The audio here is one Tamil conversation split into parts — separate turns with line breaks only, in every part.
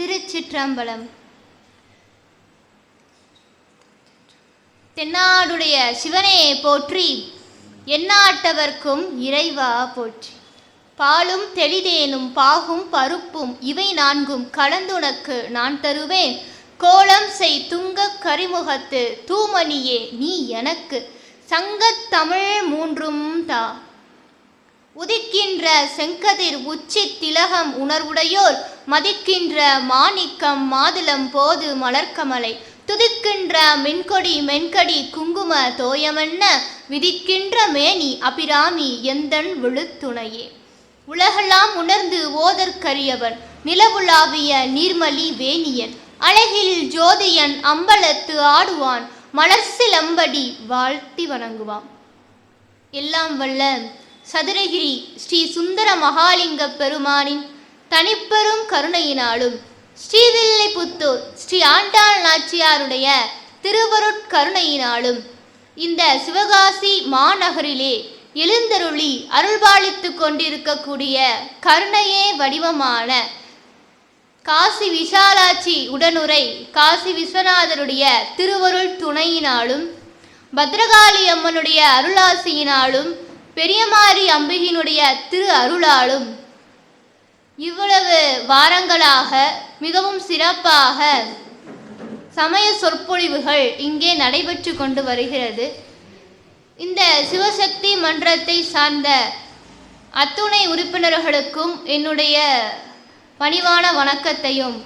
திருச்சிற்றம்பலம். தென்னாடுடைய சிவனே போற்றி, எந்நாட்டவர்க்கும் இறைவா போற்றி. பாலும் தெளிதேனும் பாகும் பருப்பும் இவை நான்கும் கலந்துனக்கு நான் தருவேன். கோலம் செய் துங்கக் கரிமுகத்து தூமணியே நீ எனக்கு சங்கத் தமிழ் மூன்றும் தா. உதிக்கின்ற செங்கதிர் உச்சி திலகம் உணர்வுடையோர் மதிக்கின்ற மாணிக்கம் மாதுளம் போது மலர்கமலை துதிக்கின்ற மின்கொடி மென்கடி குங்கும தோயமன்ன விதிக்கின்ற மேனி அபிராமி எந்தன் விழுத்துணையே. உலகெல்லாம் உணர்ந்து ஓதற்கரியவன் நிலவுலாவிய நீர்மலி வேணியன் அழகில் ஜோதியன் அம்பலத்து ஆடுவான் மலர்சிலம்படி வாழ்த்தி வணங்குவான். எல்லாம் வல்ல சதுரகிரி ஸ்ரீ சுந்தர மகாலிங்க பெருமானின் தனிப்பெரும் கருணையினாலும் ஸ்ரீவில்லிபுத்தூர் ஸ்ரீ ஆண்டாள் நாச்சியாருடைய திருவருட்கருணையினாலும் இந்த சிவகாசி மாநகரிலே எழுந்தருளி அருள்பாலித்து கொண்டிருக்கக்கூடிய கருணையே வடிவமான காசி விஷாலாட்சி உடனுரை காசி விஸ்வநாதருடைய திருவருள் துணையினாலும் பத்ரகாளி அம்மனுடைய அருளாசியினாலும் பெரியமாரி அம்பிகையினுடைய திரு அருளாலும் இவ்வளவு வாரங்களாக மிகவும் சிறப்பாக சமய சொற்பொழிவுகள் இங்கே நடைபெற்று கொண்டு வருகிறது. இந்த சிவசக்தி மன்றத்தை சார்ந்த அத்துணை உறுப்பினர்களுக்கும் என்னுடைய பணிவான வணக்கத்தையும்,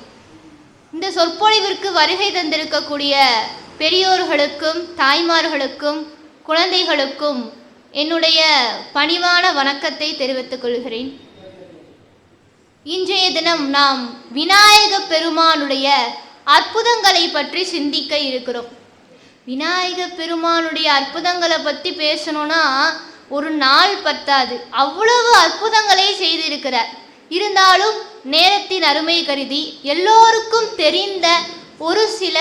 இந்த சொற்பொழிவிற்கு வருகை தந்திருக்கக்கூடிய பெரியோர்களுக்கும் தாய்மார்களுக்கும் குழந்தைகளுக்கும் என்னுடைய பணிவான வணக்கத்தை தெரிவித்துக் கொள்கிறேன். இன்றைய தினம் நாம் விநாயக பெருமானுடைய அற்புதங்களை பற்றி சிந்திக்க இருக்கிறோம். விநாயக பெருமானுடைய அற்புதங்களை பற்றி பேசணும்னா ஒரு நாள் பத்தாது, அவ்வளவு அற்புதங்களை செய்திருக்கிறார். இருந்தாலும் நேரத்தின் அருமை கருதி எல்லோருக்கும் தெரிந்த ஒரு சில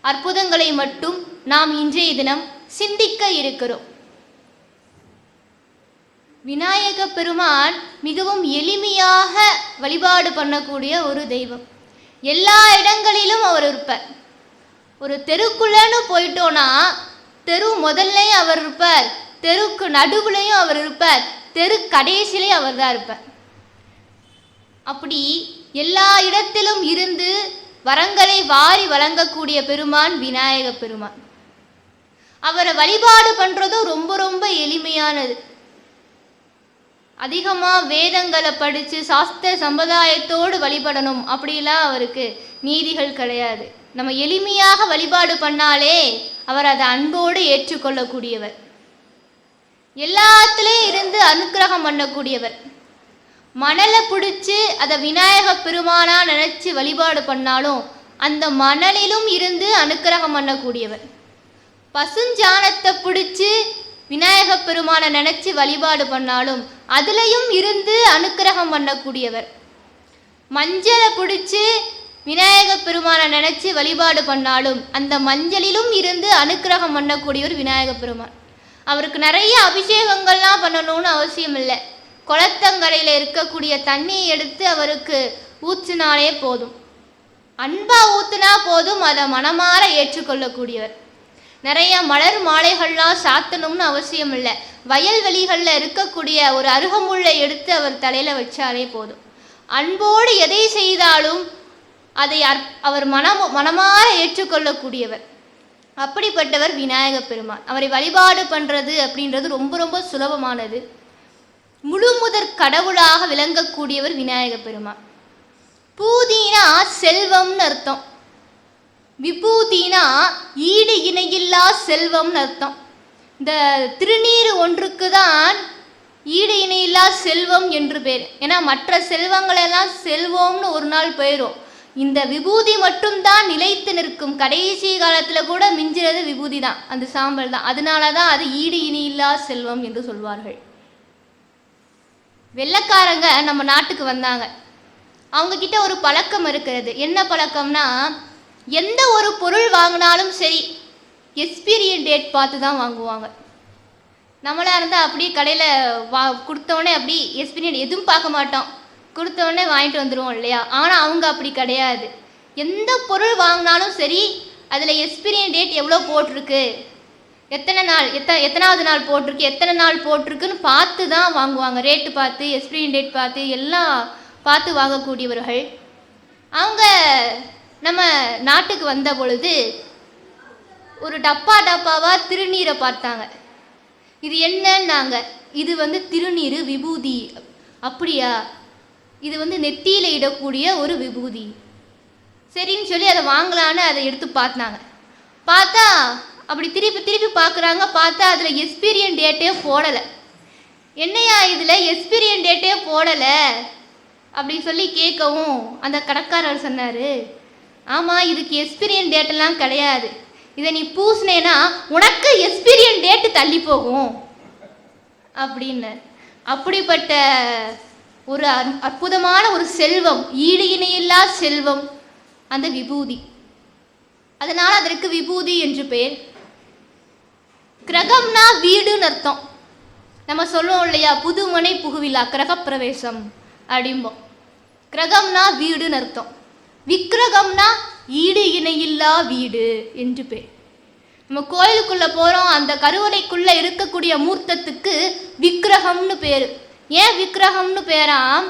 அற்புதங்களை மட்டும் நாம் இன்றைய தினம் சிந்திக்க இருக்கிறோம். விநாயக பெருமான் மிகவும் எளிமையாக வழிபாடு பண்ணக்கூடிய ஒரு தெய்வம். எல்லா இடங்களிலும் அவர் இருப்பார். ஒரு தெருக்குள்ளன்னு போயிட்டோன்னா தெரு முதல்லையும் அவர் இருப்பார், தெருக்கு நடுவுலையும் அவர் இருப்பார், தெரு கடைசிலையும் அவர் தான் இருப்பார். அப்படி எல்லா இடத்திலும் இருந்து வரங்களை வாரி வழங்கக்கூடிய பெருமான் விநாயக பெருமான். அவரை வழிபாடு பண்ணுறதும் ரொம்ப ரொம்ப எளிமையானது. அதிகமாக வேதங்களை படித்து சாஸ்திர சம்பிரதாயத்தோடு வழிபடணும் அப்படிலாம் அவருக்கு நீதிகள் கிடையாது. நம்ம எளிமையாக வழிபாடு பண்ணாலே அவர் அதை அன்போடு ஏற்றுக்கொள்ளக்கூடியவர். எல்லாத்துலேயும் இருந்து அனுக்கிரகம் பண்ணக்கூடியவர். மணலை பிடிச்சி அதை விநாயக பெருமானா நினச்சி வழிபாடு பண்ணாலும் அந்த மணலிலும் இருந்து அனுக்கிரகம் பண்ணக்கூடியவர். பசுஞ்சாணத்தை பிடிச்சி விநாயக பெருமானை நினச்சி வழிபாடு பண்ணாலும் அதுலேயும் இருந்து அனுக்கிரகம் பண்ணக்கூடியவர். மஞ்சளை பிடிச்சி விநாயக பெருமானை நினச்சி வழிபாடு பண்ணாலும் அந்த மஞ்சளிலும் இருந்து அனுக்கிரகம் பண்ணக்கூடியவர் விநாயக பெருமான். அவருக்கு நிறைய அபிஷேகங்கள்லாம் பண்ணணும்னு அவசியம் இல்லை. குளத்தங்கரையில் இருக்கக்கூடிய தண்ணியை எடுத்து அவருக்கு ஊற்றினாலே போதும், அன்பாக ஊற்றினா போதும், அதை மனமாற ஏற்றுக்கொள்ளக்கூடியவர். நிறைய மலர் மாலைகள்லாம் சாத்தணும்னு அவசியம் இல்லை. வயல்வெளிகளில் இருக்கக்கூடிய ஒரு அருகமுள்ளை எடுத்து அவர் தலையில் வச்சாலே போதும். அன்போடு எதை செய்தாலும் அதை அவர் மனமாற ஏற்றுக்கொள்ளக்கூடியவர். அப்படிப்பட்டவர் விநாயக பெருமான். அவரை வழிபாடு பண்ணுறது அப்படின்றது ரொம்ப ரொம்ப சுலபமானது. முழு முதற் கடவுளாக விளங்கக்கூடியவர் விநாயக பெருமான். பூதினா செல்வம்னு அர்த்தம், விபூதினா ஈடு இணையில்லா செல்வம்னு அர்த்தம். இந்த திருநீர் ஒன்றுக்கு தான் ஈடு இணையில்லா செல்வம் என்று பேர். ஏன்னா மற்ற செல்வங்களெல்லாம் செல்வம்னு ஒரு நாள் போயிடும், இந்த விபூதி மட்டும்தான் நிலைத்து நிற்கும். கடைசி காலத்தில் கூட மிஞ்சுறது விபூதி தான், அந்த சாம்பல் தான். அதனால தான் அது ஈடு இணையில்லா செல்வம் என்று சொல்வார்கள். வெள்ளைக்காரங்க நம்ம நாட்டுக்கு வந்தாங்க. அவங்கக்கிட்ட ஒரு பழக்கம் இருக்கிறது. என்ன பழக்கம்னா, எந்த ஒரு பொருள் வாங்கினாலும் சரி எக்ஸ்பீரியன் டேட் பார்த்து தான் வாங்குவாங்க. நம்மளாக இருந்தால் அப்படியே கடையில் கொடுத்தோடனே அப்படி எக்ஸ்பீரியன் எதுவும் பார்க்க மாட்டோம். கொடுத்தோடனே வாங்கிட்டு வந்துடுவோம் இல்லையா? ஆனால் அவங்க அப்படி கிடையாது. எந்த பொருள் வாங்கினாலும் சரி, அதில் எக்ஸ்பீரியன் டேட் எவ்வளோ போட்டிருக்கு, எத்தனை நாள், எத்தனாவது நாள் போட்டிருக்கு, எத்தனை நாள் போட்டிருக்குன்னு பார்த்து தான் வாங்குவாங்க. ரேட்டு பார்த்து, எக்ஸ்பீரியன் டேட் பார்த்து, எல்லாம் பார்த்து வாங்கக்கூடியவர்கள். அவங்க நம்ம நாட்டுக்கு வந்த பொழுது ஒரு டப்பாவாக திருநீரை பார்த்தாங்க. இது என்னன்னாங்க, இது திருநீர் விபூதி. அப்படியா, இது நெத்தியில் இடக்கூடிய ஒரு விபூதி. சரின்னு சொல்லி அதை வாங்கலான்னு அதை எடுத்து பார்த்தாங்க. பார்த்தா அப்படி திருப்பி பார்க்குறாங்க. பார்த்தா அதில் எக்ஸ்பீரியன் டேட்டே போடலை. என்னையா இதில் எக்ஸ்பீரியன் டேட்டே போடலை அப்படி சொல்லி கேட்கவும் அந்த கடைக்காரர் சொன்னார், ஆமாம், இதுக்கு எக்ஸ்பீரியன் டேட்டெல்லாம் கிடையாது. இதை நீ பூசினேன்னா உனக்கு எக்ஸ்பீரியன் டேட்டு தள்ளி போகும் அப்படின்னு. அப்படிப்பட்ட ஒரு அற்புதமான ஒரு செல்வம், ஈடு இணையில்லா செல்வம் அந்த விபூதி. அதனால் அதற்கு விபூதி என்று பெயர். கிரகம்னா வீடுன்னு அர்த்தம். நம்ம சொல்லுவோம் இல்லையா, புதுமனை புகுவிழா கிரகப்பிரவேசம் அப்படிம்போம். கிரகம்னா வீடுன்னு அர்த்தம். விக்கிரகம்னா ஈடு இணையில்லா வீடு என்று பேர். நம்ம கோயிலுக்குள்ளே போகிறோம், அந்த கருவறைக்குள்ளே இருக்கக்கூடிய மூர்த்தத்துக்கு விக்கிரகம்னு பேர். ஏன் விக்கிரகம்னு பேராம்?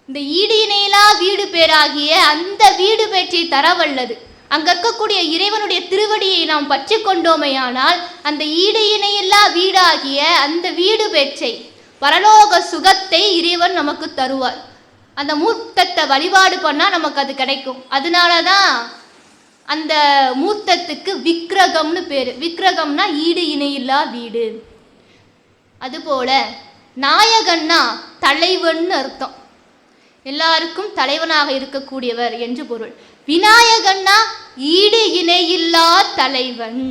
இந்த ஈடு இணையில்லா வீடு பேராகிய அந்த வீடு பேச்சை தரவல்லது. அங்கே இருக்கக்கூடிய இறைவனுடைய திருவடியை நாம் பற்றி கொண்டோமையானால் அந்த ஈடு இணையில்லா வீடாகிய அந்த வீடு பேச்சை, பரலோக சுகத்தை இறைவன் நமக்கு தருவார். அந்த மூர்த்தத்தை வழிபாடு பண்ணால் நமக்கு அது கிடைக்கும். அதனால தான் அந்த மூர்த்தத்துக்கு விக்கிரகம்னு பேர். விக்கிரகம்னா ஈடு இணையில்லா வீடு. அதுபோல நாயகன்னா தலைவன்னு அர்த்தம். எல்லாருக்கும் தலைவனாக இருக்கக்கூடியவர் என்று பொருள். விநாயகன்னா ஈடு இணையில்லா தலைவன்.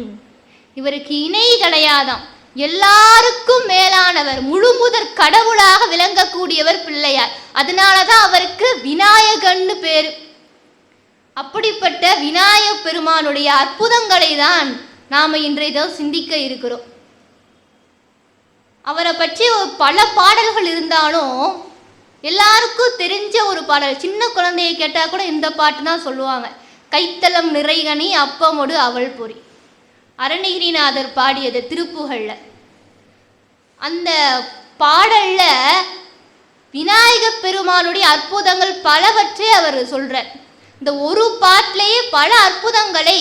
இவருக்கு இணை கிடையாதாம். எல்லாருக்கும் மேலானவர், முழுமுதற் கடவுளாக விளங்கக்கூடியவர் பிள்ளையார். அதனாலதான் அவருக்கு விநாயகன்னு பேரு. அப்படிப்பட்ட விநாயக பெருமானுடைய அற்புதங்களை தான் நாம இன்றைய சிந்திக்க இருக்கிறோம். அவரை பற்றி பல பாடல்கள் இருந்தாலும் எல்லாருக்கும் தெரிஞ்ச ஒரு பாடல், சின்ன குழந்தையை கேட்டால் கூட இந்த பாட்டு தான் சொல்லுவாங்க. கைத்தலம் நிறைகனி அப்பமொடு அவள் பொறி. அருணகிரிநாதர் பாடியது திருப்புகழ்ல. அந்த பாடல்ல விநாயக பெருமானுடைய அற்புதங்கள் பலவற்றை அவர் சொல்றார். இந்த ஒரு பாட்டிலேயே பல அற்புதங்களை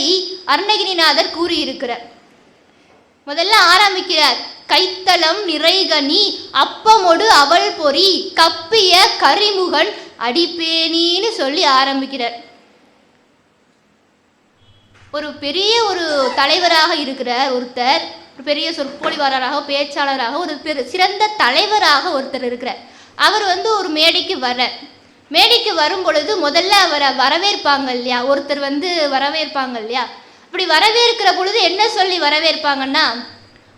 அருணகிரிநாதர் கூறியிருக்கிறார். முதல்ல ஆரம்பிக்கிறார், கைத்தலம் நிறைகனி அப்பமொடு அவள் பொறி கப்பிய கரிமுகன் அடிப்பேனின்னு சொல்லி ஆரம்பிக்கிறார். ஒரு பெரிய ஒரு தலைவராக இருக்கிற ஒருத்தர், ஒரு பெரிய சொற்பொழிவாளராக, பேச்சாளராக, ஒரு சிறந்த தலைவராக ஒருத்தர் இருக்கிறார். அவர் ஒரு மேடைக்கு வர்றார். மேடைக்கு வரும் பொழுது முதல்ல அவரை வரவேற்பாங்க இல்லையா, ஒருத்தர் வரவேற்பாங்க இல்லையா. அப்படி வரவேற்கிற பொழுது என்ன சொல்லி வரவேற்பாங்கன்னா,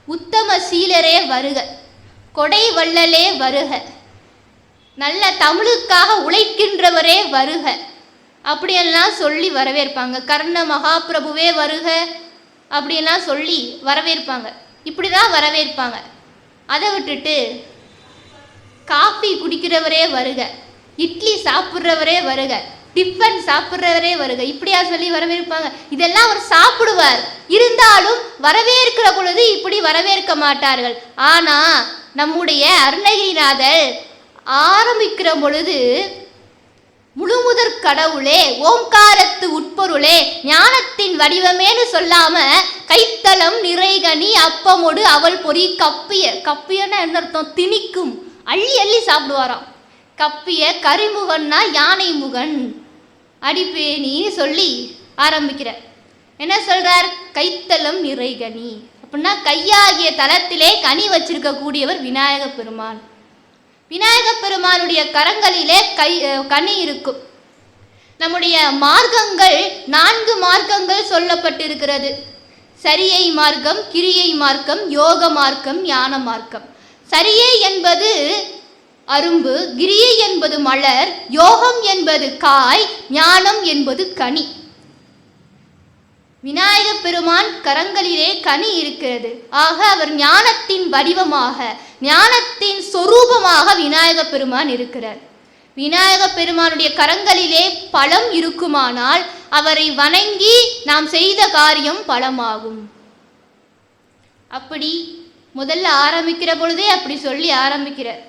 உத்தம சீலரே வருக, கொடை வள்ளலே வருக, நல்ல தமிழுக்காக உழைக்கின்றவரே வருக, அப்படியெல்லாம் சொல்லி வரவேற்பாங்க. கர்ண மகாபிரபுவே வருக அப்படியெல்லாம் சொல்லி வரவேற்பாங்க. இப்படி தான் வரவேற்பாங்க. அதை விட்டுட்டு காஃபி குடிக்கிறவரே வருக, இட்லி சாப்பிட்றவரே வருக, டிஃபன் சாப்பிட்றவரே வருக, இப்படியா சொல்லி வரவேற்பாங்க. இதெல்லாம் அவர் சாப்பிடுவார். இருந்தாலும் வரவேற்கிற பொழுது இப்படி வரவேற்க மாட்டார்கள். ஆனால் நம்முடைய அருணகிரிநாதர் ஆரம்பிக்கிற பொழுது, முழுமுதற் கடவுளே, ஓம்காரத்து உட்பொருளே, ஞானத்தின் வடிவமேன்னு சொல்லாம கைத்தலம் நிறைகனி அப்பமொடு அவள் பொறி கப்பிய, கப்பியன்னா என்ன அர்த்தம்? திணிக்கும், அள்ளி அள்ளி சாப்பிடுவாராம். கப்பிய கரிமுகன்னா யானை முகன் அடிப்பேனின்னு சொல்லி ஆரம்பிக்கிறார். என்ன சொல்றார்? கைத்தலம் நிறைகனி அப்படின்னா கையாகிய தலத்திலே கனி வச்சிருக்க கூடியவர் விநாயக பெருமான். விநாயக பெருமானுடைய கரங்களிலே கனி இருக்கும். நம்முடைய மார்க்கங்கள் 4 மார்க்கங்கள் சொல்லப்பட்டிருக்கிறது. சரியை மார்க்கம், கிரியை மார்க்கம், யோக மார்க்கம், ஞான மார்க்கம். சரியை என்பது அரும்பு, கிரியை என்பது மலர், யோகம் என்பது காய், ஞானம் என்பது கனி. விநாயக பெருமான் கரங்களிலே கனி இருக்கிறது. ஆக அவர் ஞானத்தின் வடிவமாக, ஞானத்தின் சொரூபமாக விநாயக பெருமான் இருக்கிறார். விநாயக பெருமானுடைய கரங்களிலே பழம் இருக்குமானால் அவரை வணங்கி நாம் செய்த காரியம் பலமாகும். அப்படி முதல்ல ஆரம்பிக்கிற பொழுதே அப்படி சொல்லி ஆரம்பிக்கிறார்.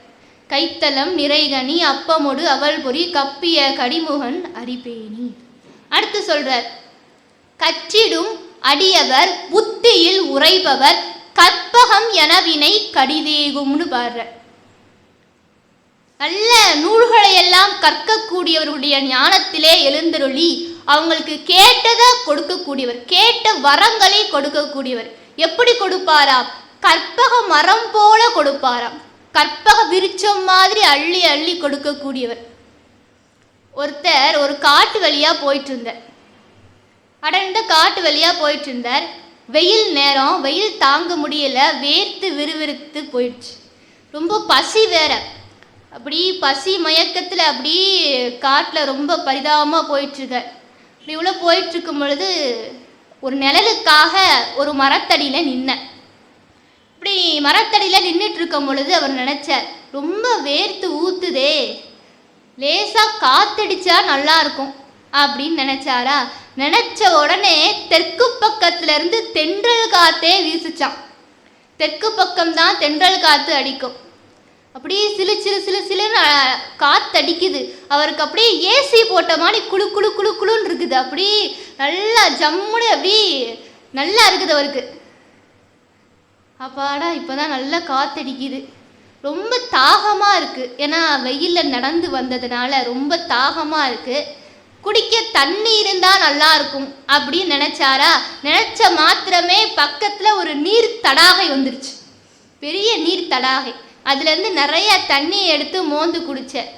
கைத்தலம் நிறைகனி அப்பமொடு அவள் பொறி கப்பிய கடிமுகன் அரிபேணி. அடுத்து சொல்றார், கற்றிடும் அடியவர் புத்தியில் உரைபவர் கற்பகம் எனவினை கடிதேகும்னு பாடுற. நல்ல நூல்களை எல்லாம் கற்கக்கூடியவர்களுடைய ஞானத்திலே எழுந்தருளி அவங்களுக்கு கேட்டதை கொடுக்கக்கூடியவர், கேட்ட வரங்களை கொடுக்கக்கூடியவர். எப்படி கொடுப்பாராம்? கற்பக மரம் போல கொடுப்பாராம். கற்பக விருட்சம் மாதிரி அள்ளி அள்ளி கொடுக்கக்கூடியவர். ஒருத்தர் ஒரு காட்டு வழியா போயிட்டு இருந்தார். அடர்ந்த காட்டு வழியா போயிட்டு இருந்தார். வெயில் நேரம், வெயில் தாங்க முடியல, வேர்த்து விறுவிறுத்து போயிடுச்சு. ரொம்ப பசி வேற. அப்படி பசி மயக்கத்தில் அப்படி காட்டில் ரொம்ப பரிதாபமாக போயிட்டுருக்கார். இப்படி உள்ள போயிட்டுருக்கும் பொழுது ஒரு நிழலுக்காக ஒரு மரத்தடியில் நின்னேன். இப்படி மரத்தடியில் நின்றுட்டு இருக்கும் பொழுது அவர் நினச்சார், ரொம்ப வேர்த்து ஊத்துதே, லேசாக காத்தடிச்சா நல்லா இருக்கும் அப்படின்னு நினச்சாரா. நினச்ச உடனே தெற்கு பக்கத்துலேருந்து தென்றல் காற்றே வீசிச்சான். தெற்கு பக்கம்தான் தென்றல் காற்று அடிக்கும். அப்படியே சிலு சிலு சிலு சிலுன்னு காத்தடிக்குது. அவருக்கு அப்படியே ஏசி போட்ட மாதிரி குழு குழு குழு குழுன்னு இருக்குது. அப்படி நல்லா ஜம்முன்னு அப்படி நல்லா இருக்குது அவருக்கு. அப்பாடா இப்போதான் நல்லா காத்தடிக்குது. ரொம்ப தாகமாக இருக்குது. ஏன்னா வெயிலில் நடந்து வந்ததுனால ரொம்ப தாகமாக இருக்குது. குடிக்க தண்ணி இருந்தால் நல்லா இருக்கும் அப்படின்னு நினச்சாரா. நினச்ச மாத்திரமே பக்கத்தில் ஒரு நீர் தடாகை வந்துருச்சு. பெரிய நீர் தடாகை. அதுலேருந்து நிறைய தண்ணியை எடுத்து மோந்து குடித்தார்.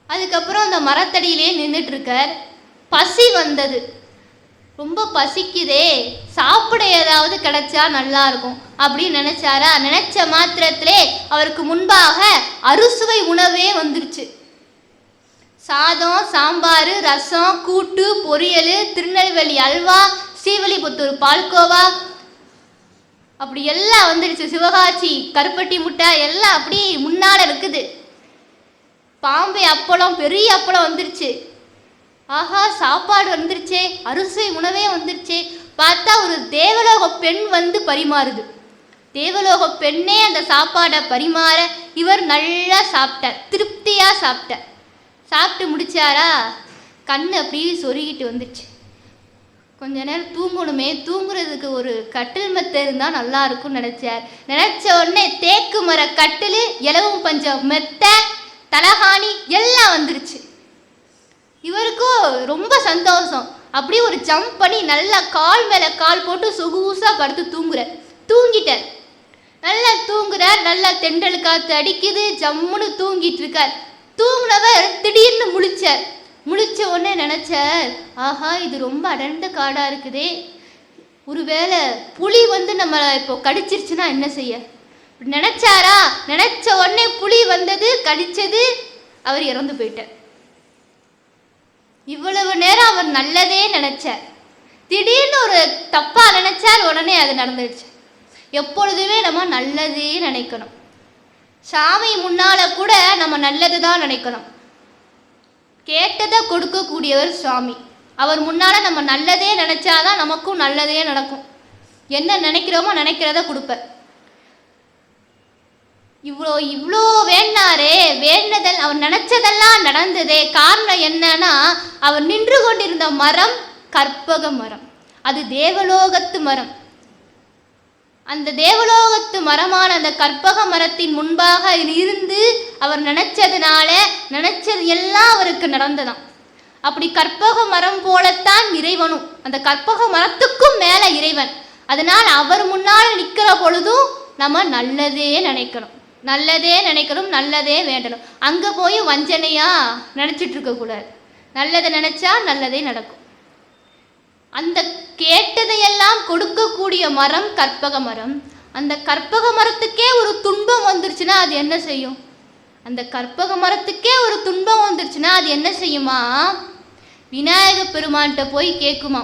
அதுக்கப்புறம் அந்த மரத்தடியிலே நின்றுட்டுருக்கார். பசி வந்தது. ரொம்ப பசிக்குதே, சாப்பிட ஏதாவது கிடைச்சா நல்லா இருக்கும் அப்படின்னு நினச்சாரா. நினச்ச மாத்திரத்திலே அவருக்கு முன்பாக அறுசுவை உணவே வந்துருச்சு. சாதம், சாம்பார், ரசம், கூட்டு, பொரியல், திருநெல்வேலி அல்வா, ஸ்ரீவில்லிபுத்தூர் பால்கோவா, அப்படி எல்லாம் வந்துடுச்சு. சிவகாசி கருப்பட்டி முட்டை எல்லாம் அப்படி முன்னால இருக்குது. பாம்பே அப்பளம், பெரிய அப்பளம் வந்துருச்சு. ஆஹா, சாப்பாடு வந்துருச்சே, அரிசி உணவே வந்துருச்சே. பார்த்தா ஒரு தேவலோக பெண் வந்து பரிமாறுது. தேவலோக பெண்ணே அந்த சாப்பாடை பரிமாற இவர் நல்லா சாப்பிட்டார், திருப்தியாக சாப்பிட்டார். சாப்பிட்டு முடிச்சாரா, கண்ணு அப்படியே சொருகிட்டு வந்துடுச்சு. கொஞ்ச நேரம் தூங்கணுமே, தூங்குறதுக்கு ஒரு கட்டில் மெத்தை இருந்தால் நல்லா இருக்கும்னு நினச்சார். நினச்ச உடனே தேக்கு மர கட்டில், இலவும் பஞ்சம் மெத்தை, தலகாணி எல்லாம் வந்துருச்சு. இவருக்கும் ரொம்ப சந்தோஷம். அப்படியே ஒரு ஜம்ப் பண்ணி நல்லா கால் மேலே கால் போட்டு சொகுசாக படுத்து தூங்கிட்டார். நல்லா தூங்குறார். நல்லா தென்றல் காற்று அடிக்குது. ஜம்முன்னு தூங்கிட்டு இருக்கார். தூங்கினவர் திடீர்னு முழிச்சார். முழிச்ச உடனே நினச்சார், ஆஹா இது ரொம்ப அடர்ந்த காடாக இருக்குதே, ஒருவேளை புலி வந்து நம்ம இப்போ கடிச்சிருச்சுன்னா என்ன செய்ய நினச்சாரா. நினச்ச உடனே புலி வந்தது, கடிச்சது, அவர் இறந்து போயிட்டார். இவ்வளவு நேரம் அவர் நல்லதே நினைச்சார். திடீர்னு ஒரு தப்பா நினைச்சார், உடனே அது நடந்துடுச்சு. எப்பொழுதுமே நம்ம நல்லதே நினைக்கணும். சாமி முன்னால கூட நம்ம நல்லது தான் நினைக்கணும். கேட்டதை கொடுக்கக்கூடியவர் சுவாமி. அவர் முன்னால நம்ம நல்லதே நினைச்சாதான் நமக்கும் நல்லதே நடக்கும். என்ன நினைக்கிறோமோ நினைக்கிறத கொடுப்பார். இவ்வளோ வேண்டாரே, வேண்டதல் அவர் நினைச்சதெல்லாம் நடந்ததே. காரணம் என்னன்னா, அவர் நின்று கொண்டிருந்த மரம் கற்பக மரம். அது தேவலோகத்து மரம். அந்த தேவலோகத்து மரமான அந்த கற்பக மரத்தின் முன்பாக இருந்து அவர் நினைச்சதுனால நினைச்சது எல்லாம் அவருக்கு நடந்ததாம். அப்படி கற்பக மரம் போலத்தான் இறைவனும். அந்த கற்பக மரத்துக்கும் மேல இறைவன். அதனால் அவர் முன்னால் நிற்கிற பொழுதும் நம்ம நல்லதே நினைக்கணும், நல்லதே நினைக்கணும், நல்லதே வேண்டணும். அங்கே போய் வஞ்சனையா நினச்சிட்டு இருக்கக்கூடாது. நல்லதை நினைச்சா நல்லதே நடக்கும். அந்த கேட்டதையெல்லாம் கொடுக்கக்கூடிய மரம் கற்பக மரம். அந்த கற்பக மரத்துக்கே ஒரு துன்பம் வந்துருச்சுன்னா அது என்ன செய்யும்? அந்த கற்பக மரத்துக்கே ஒரு துன்பம் வந்துருச்சுன்னா அது என்ன செய்யுமா? விநாயக பெருமான்கிட்ட போய் கேட்குமா.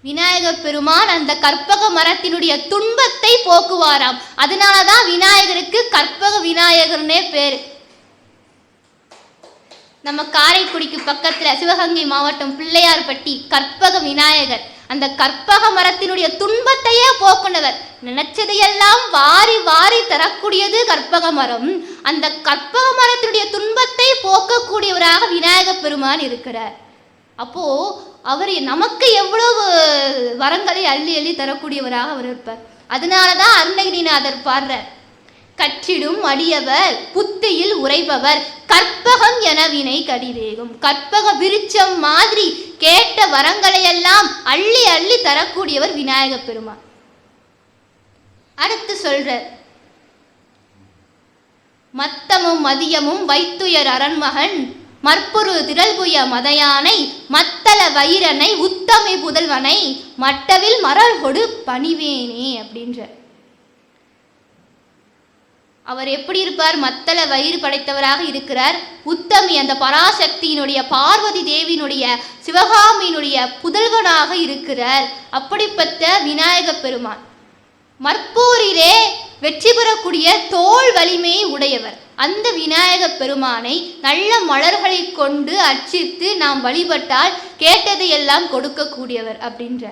விநாயக பெருமான் அந்த கற்பக மரத்தினுடைய துன்பத்தை போக்குவாராம். அதனாலதான் விநாயகருக்கு கற்பக விநாயகர்னே பேரு. நம்ம காரைக்குடிக்கு பக்கத்துல சிவகங்கை மாவட்டம் பிள்ளையார்பட்டி கற்பக விநாயகர், அந்த கற்பக மரத்தினுடைய துன்பத்தையே போக்குனவர். நினைச்சதையெல்லாம் வாரி வாரி தரக்கூடியது கற்பக மரம். அந்த கற்பக மரத்தினுடைய துன்பத்தை போக்கக்கூடியவராக விநாயக பெருமான் இருக்கிறார். அப்போ அவர் நமக்கு எவ்வளவு வரங்களை அள்ளி அள்ளி தரக்கூடியவராக அவர் இருப்பார். அதனாலதான் அருணகிரிநாதர் பாடுறார், கற்றிடும் அடியவர் புத்தியில் உரைபவர் கற்பகம் என வினை கடிதேகும். கற்பக விருட்சம் மாதிரி கேட்ட வரங்களை எல்லாம் அள்ளி அள்ளி தரக்கூடியவர் விநாயக பெருமான். அடுத்து சொல்ற, மத்தமும் மதியமும் வைத்துயர் அரண்மகன் மற்புரு திரள்புய மதையானை மத்தள வைரனை உத்தமை புதல்வனை மட்டவில் மரல் கொடு பணிவேனே அப்படின்ற. அவர் எப்படி இருப்பார்? மத்தள வயிறு படைத்தவராக இருக்கிறார். உத்தமி அந்த பராசக்தியினுடைய பார்வதி தேவியினுடைய சிவகாமியினுடைய புதல்வனாக இருக்கிறார். அப்படிப்பட்ட விநாயக பெருமான் மற்போரிலே வெற்றி பெறக்கூடிய தோல் வலிமையை உடையவர். அந்த விநாயக பெருமானை நல்ல மலர்களை கொண்டு அர்ச்சித்து நாம் வழிபட்டால் கேட்டதையெல்லாம் கொடுக்கக்கூடியவர் அப்படின்ற.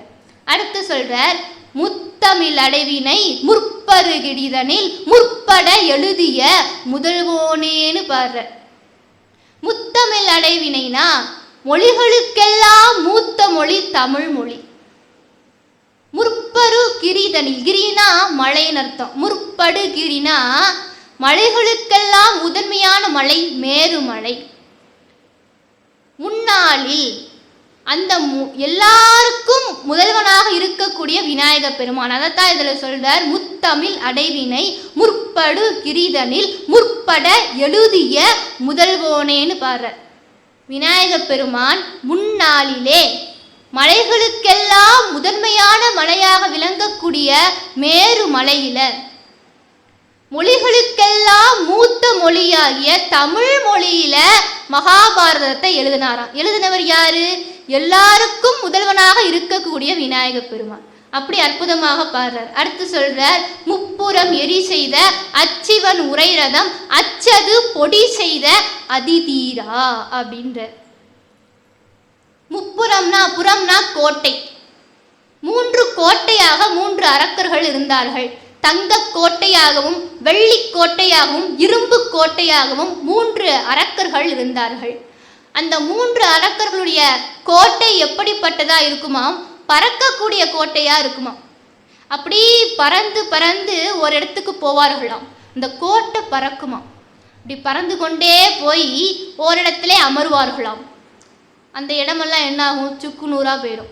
அடுத்து சொல்றார், முத்தமிழ் அடைவினை முற்பருகிடிதனில் முற்பட எழுதிய முதல்வோனேன்னு பாடுற. முத்தமிழ் அடைவினைனா மொழிகளுக்கெல்லாம் மூத்த மொழி தமிழ் மொழி. முற்பரு கிரிதனில், கிரினா மலைன்னு அர்த்தம். முற்படு கிரினா மலைகளுக்கெல்லாம் முதன்மையான மலை மேருமலை. முன்னாளில் அந்த எல்லாருக்கும் முதல்வனாக இருக்கக்கூடிய விநாயக பெருமான். அதைத்தான் இதுல சொல்றார், முத்தமிழ் அடைவினை முற்படு கிரிதனில் முற்பட எழுதிய முதல்வோனேன்னு பாடுற. விநாயக பெருமான் முன்னாளிலே மலைகளுக்கெல்லாம் முதன்மையான மலையாக விளங்கக்கூடிய மேரு மலையில மொழிகளுக்கெல்லாம் மூத்த மொழியாகிய தமிழ் மொழியில மகாபாரதத்தை எழுதினாராம். எழுதினவர் யாரு? எல்லாருக்கும் முதல்வனாக இருக்கக்கூடிய விநாயக பெருமான். அப்படி அற்புதமாக பாடுறார். அடுத்து சொல்றார், முப்புறம் எரி செய்த அச்சிவன் உரைரதம் அச்சது பொடி செய்த அதிதீரா அப்படின்ற. முப்புறம்னா, புறம்னா கோட்டை. 3 கோட்டையாக 3 அரக்கர்கள் இருந்தார்கள். தங்க கோட்டையாகவும் வெள்ளி கோட்டையாகவும் இரும்பு கோட்டையாகவும் 3 அரக்கர்கள் இருந்தார்கள். அந்த 3 அரக்கர்களுடைய கோட்டை எப்படிப்பட்டதா இருக்குமாம்? பறக்கக்கூடிய கோட்டையா இருக்குமாம். அப்படி பறந்து பறந்து ஒரு இடத்துக்கு போவார்களாம். இந்த கோட்டை பறக்குமா. அப்படி பறந்து கொண்டே போய் ஒரு இடத்துல அமர்வார்களாம். அந்த இடமெல்லாம் என்ன ஆகும்? சுக்குநூறா போயிடும்.